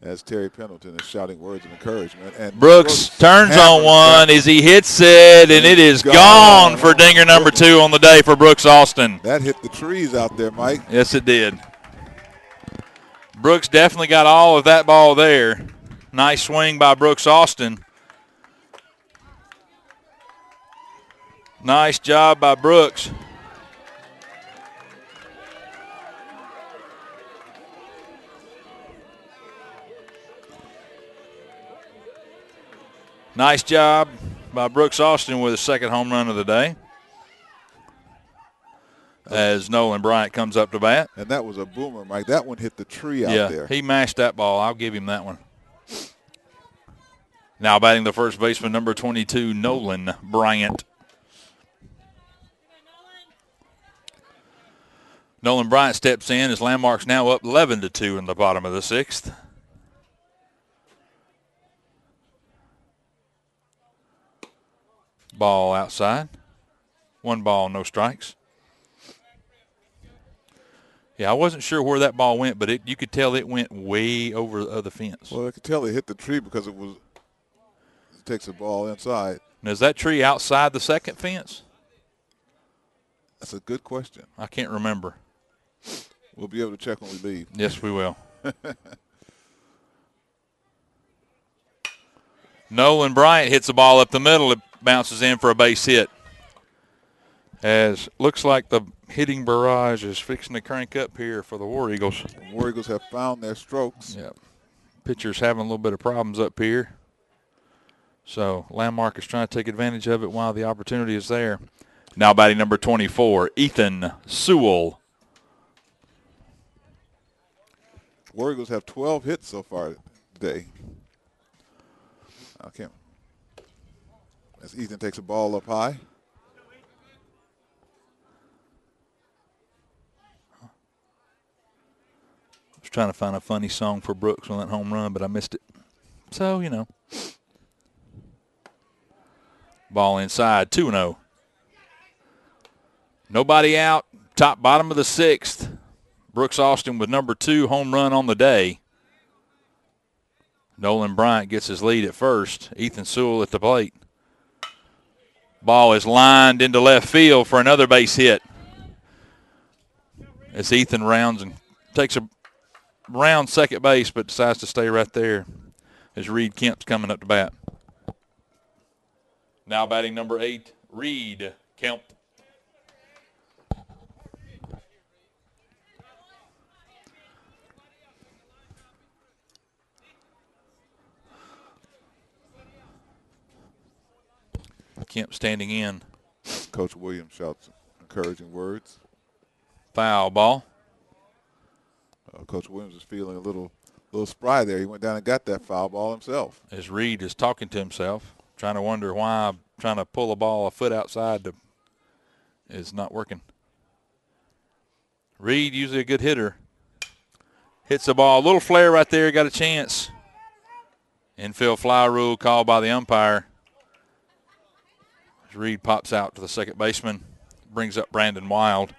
As Terry Pendleton is shouting words of encouragement. And Brooks turns on one as he hits it, and it is gone for dinger number 2 on the day for Brooks Austin. That hit the trees out there, Mike. Yes, it did. Brooks definitely got all of that ball there. Nice swing by Brooks Austin. Nice job by Brooks. Nice job by Brooks Austin with his second home run of the day as Nolan Bryant comes up to bat. And that was a boomer, Mike. That one hit the tree out there. Yeah, he mashed that ball. I'll give him that one. Now batting the first baseman, number 22, Nolan Bryant. Nolan Bryant steps in as Landmark's now up 11-2 in the bottom of the 6th. Ball outside. 1 ball, no strikes. Yeah, I wasn't sure where that ball went, but you could tell it went way over the fence. Well, I could tell it hit the tree because it takes the ball inside. Now, is that tree outside the second fence? That's a good question. I can't remember. We'll be able to check when we leave. Yes, we will. Nolan Bryant hits the ball up the middle. It bounces in for a base hit. As looks like the hitting barrage is fixing to crank up here for the War Eagles. The War Eagles have found their strokes. Yep. Pitcher's having a little bit of problems up here. So Landmark is trying to take advantage of it while the opportunity is there. Now batting number 24, Ethan Sewell. War Eagles have 12 hits so far today. I can't. As Ethan takes a ball up high. I was trying to find a funny song for Brooks on that home run, but I missed it. So, you know. Ball inside, 2-0. Nobody out, top bottom of the 6th. Brooks Austin with number 2 home run on the day. Nolan Bryant gets his lead at first. Ethan Sewell at the plate. Ball is lined into left field for another base hit. As Ethan rounds and takes a round second base, but decides to stay right there as Reed Kemp's coming up to bat. Now batting number 8, Reed Kemp. Kemp standing in. Coach Williams shouts encouraging words. Foul ball. Coach Williams is feeling a little spry there. He went down and got that foul ball himself. As Reed is talking to himself, trying to wonder why trying to pull a ball a foot outside is not working. Reed, usually a good hitter, hits the ball. A little flare right there, got a chance. Infield fly rule called by the umpire. As Reed pops out to the second baseman, brings up Brandon Wild.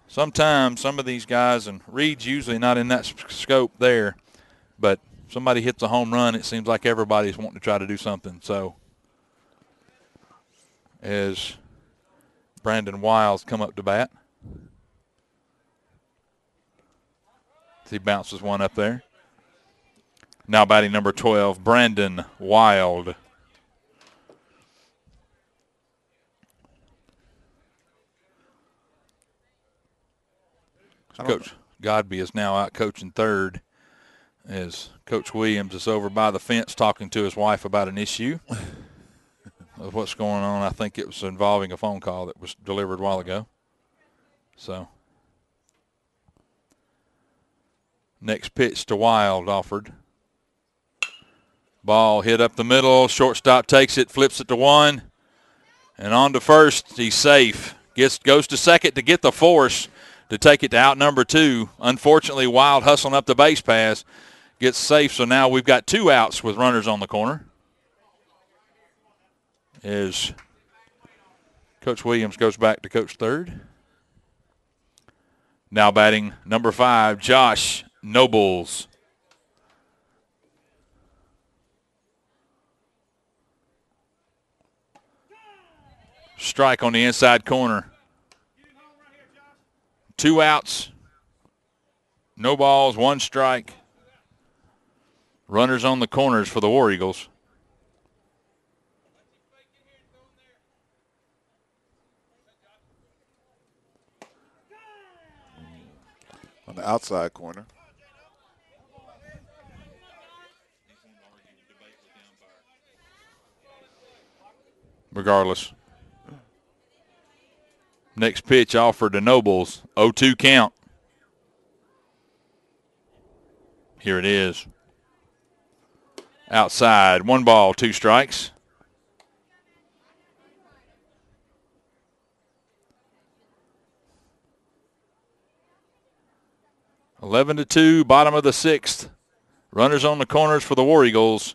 Sometimes some of these guys, and Reed's usually not in that scope there, but somebody hits a home run, it seems like everybody's wanting to try to do something. So as Brandon Wild's come up to bat, he bounces one up there. Now batting number 12, Brandon Wild. Coach Godby is now out coaching third as Coach Williams is over by the fence talking to his wife about an issue of what's going on. I think it was involving a phone call that was delivered a while ago. So next pitch to Wild offered. Ball hit up the middle. Shortstop takes it, flips it to one. And on to first. He's safe. Goes to second to get the force to take it to out number 2. Unfortunately, Wild hustling up the base pass gets safe. So now we've got 2 outs with runners on the corner. As Coach Williams goes back to coach third. Now batting number 5, Josh Nobles. Strike on the inside corner. 2 outs. No balls, 1 strike. Runners on the corners for the War Eagles. On the outside corner. Regardless. Next pitch offered to Nobles. 0-2 count. Here it is. Outside. 1 ball, 2 strikes. (11-2), bottom of the 6th. Runners on the corners for the War Eagles.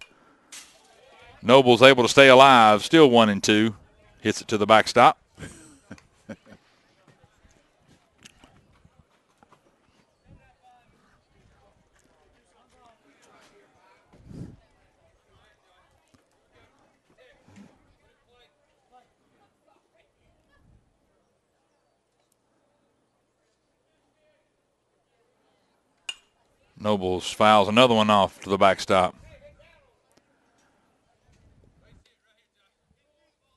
Nobles able to stay alive. Still 1-2. Hits it to the backstop. Nobles fouls another one off to the backstop.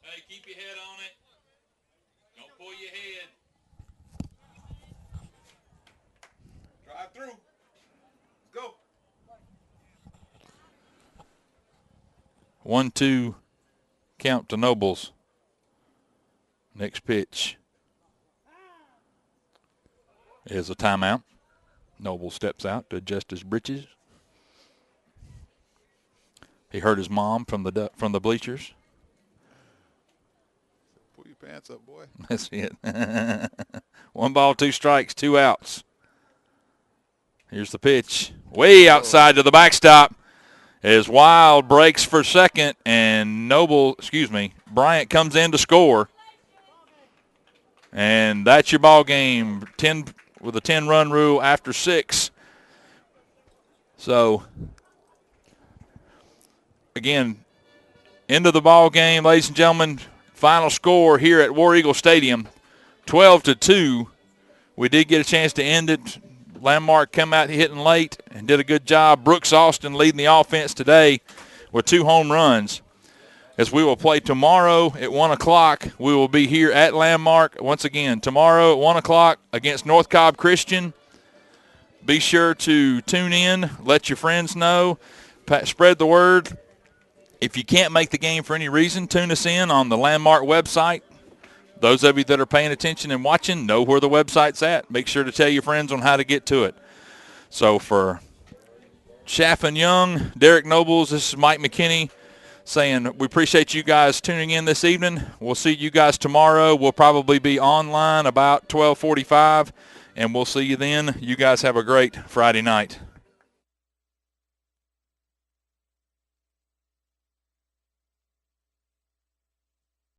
Hey, keep your head on it. Don't pull your head. Drive through. Go. 1-2 count to Nobles. Next pitch is a timeout. Noble steps out to adjust his britches. He heard his mom from the bleachers. Pull your pants up, boy. That's it. 1 ball, 2 strikes, 2 outs. Here's the pitch. Way outside to the backstop. as Wild breaks for second and Bryant comes in to score. And that's your ball game, 10 with a 10-run rule after 6. So, again, end of the ball game, ladies and gentlemen. Final score here at War Eagle Stadium, 12-2. We did get a chance to end it. Landmark come out hitting late and did a good job. Brooks Austin leading the offense today with 2 home runs. As we will play tomorrow at 1 o'clock, we will be here at Landmark once again tomorrow at 1 o'clock against North Cobb Christian. Be sure to tune in, let your friends know, spread the word. If you can't make the game for any reason, tune us in on the Landmark website. Those of you that are paying attention and watching know where the website's at. Make sure to tell your friends on how to get to it. So for Chaffin Young, Derek Nobles, this is Mike McKinney saying we appreciate you guys tuning in this evening. We'll see you guys tomorrow. We'll probably be online about 12:45, and we'll see you then. You guys have a great Friday night.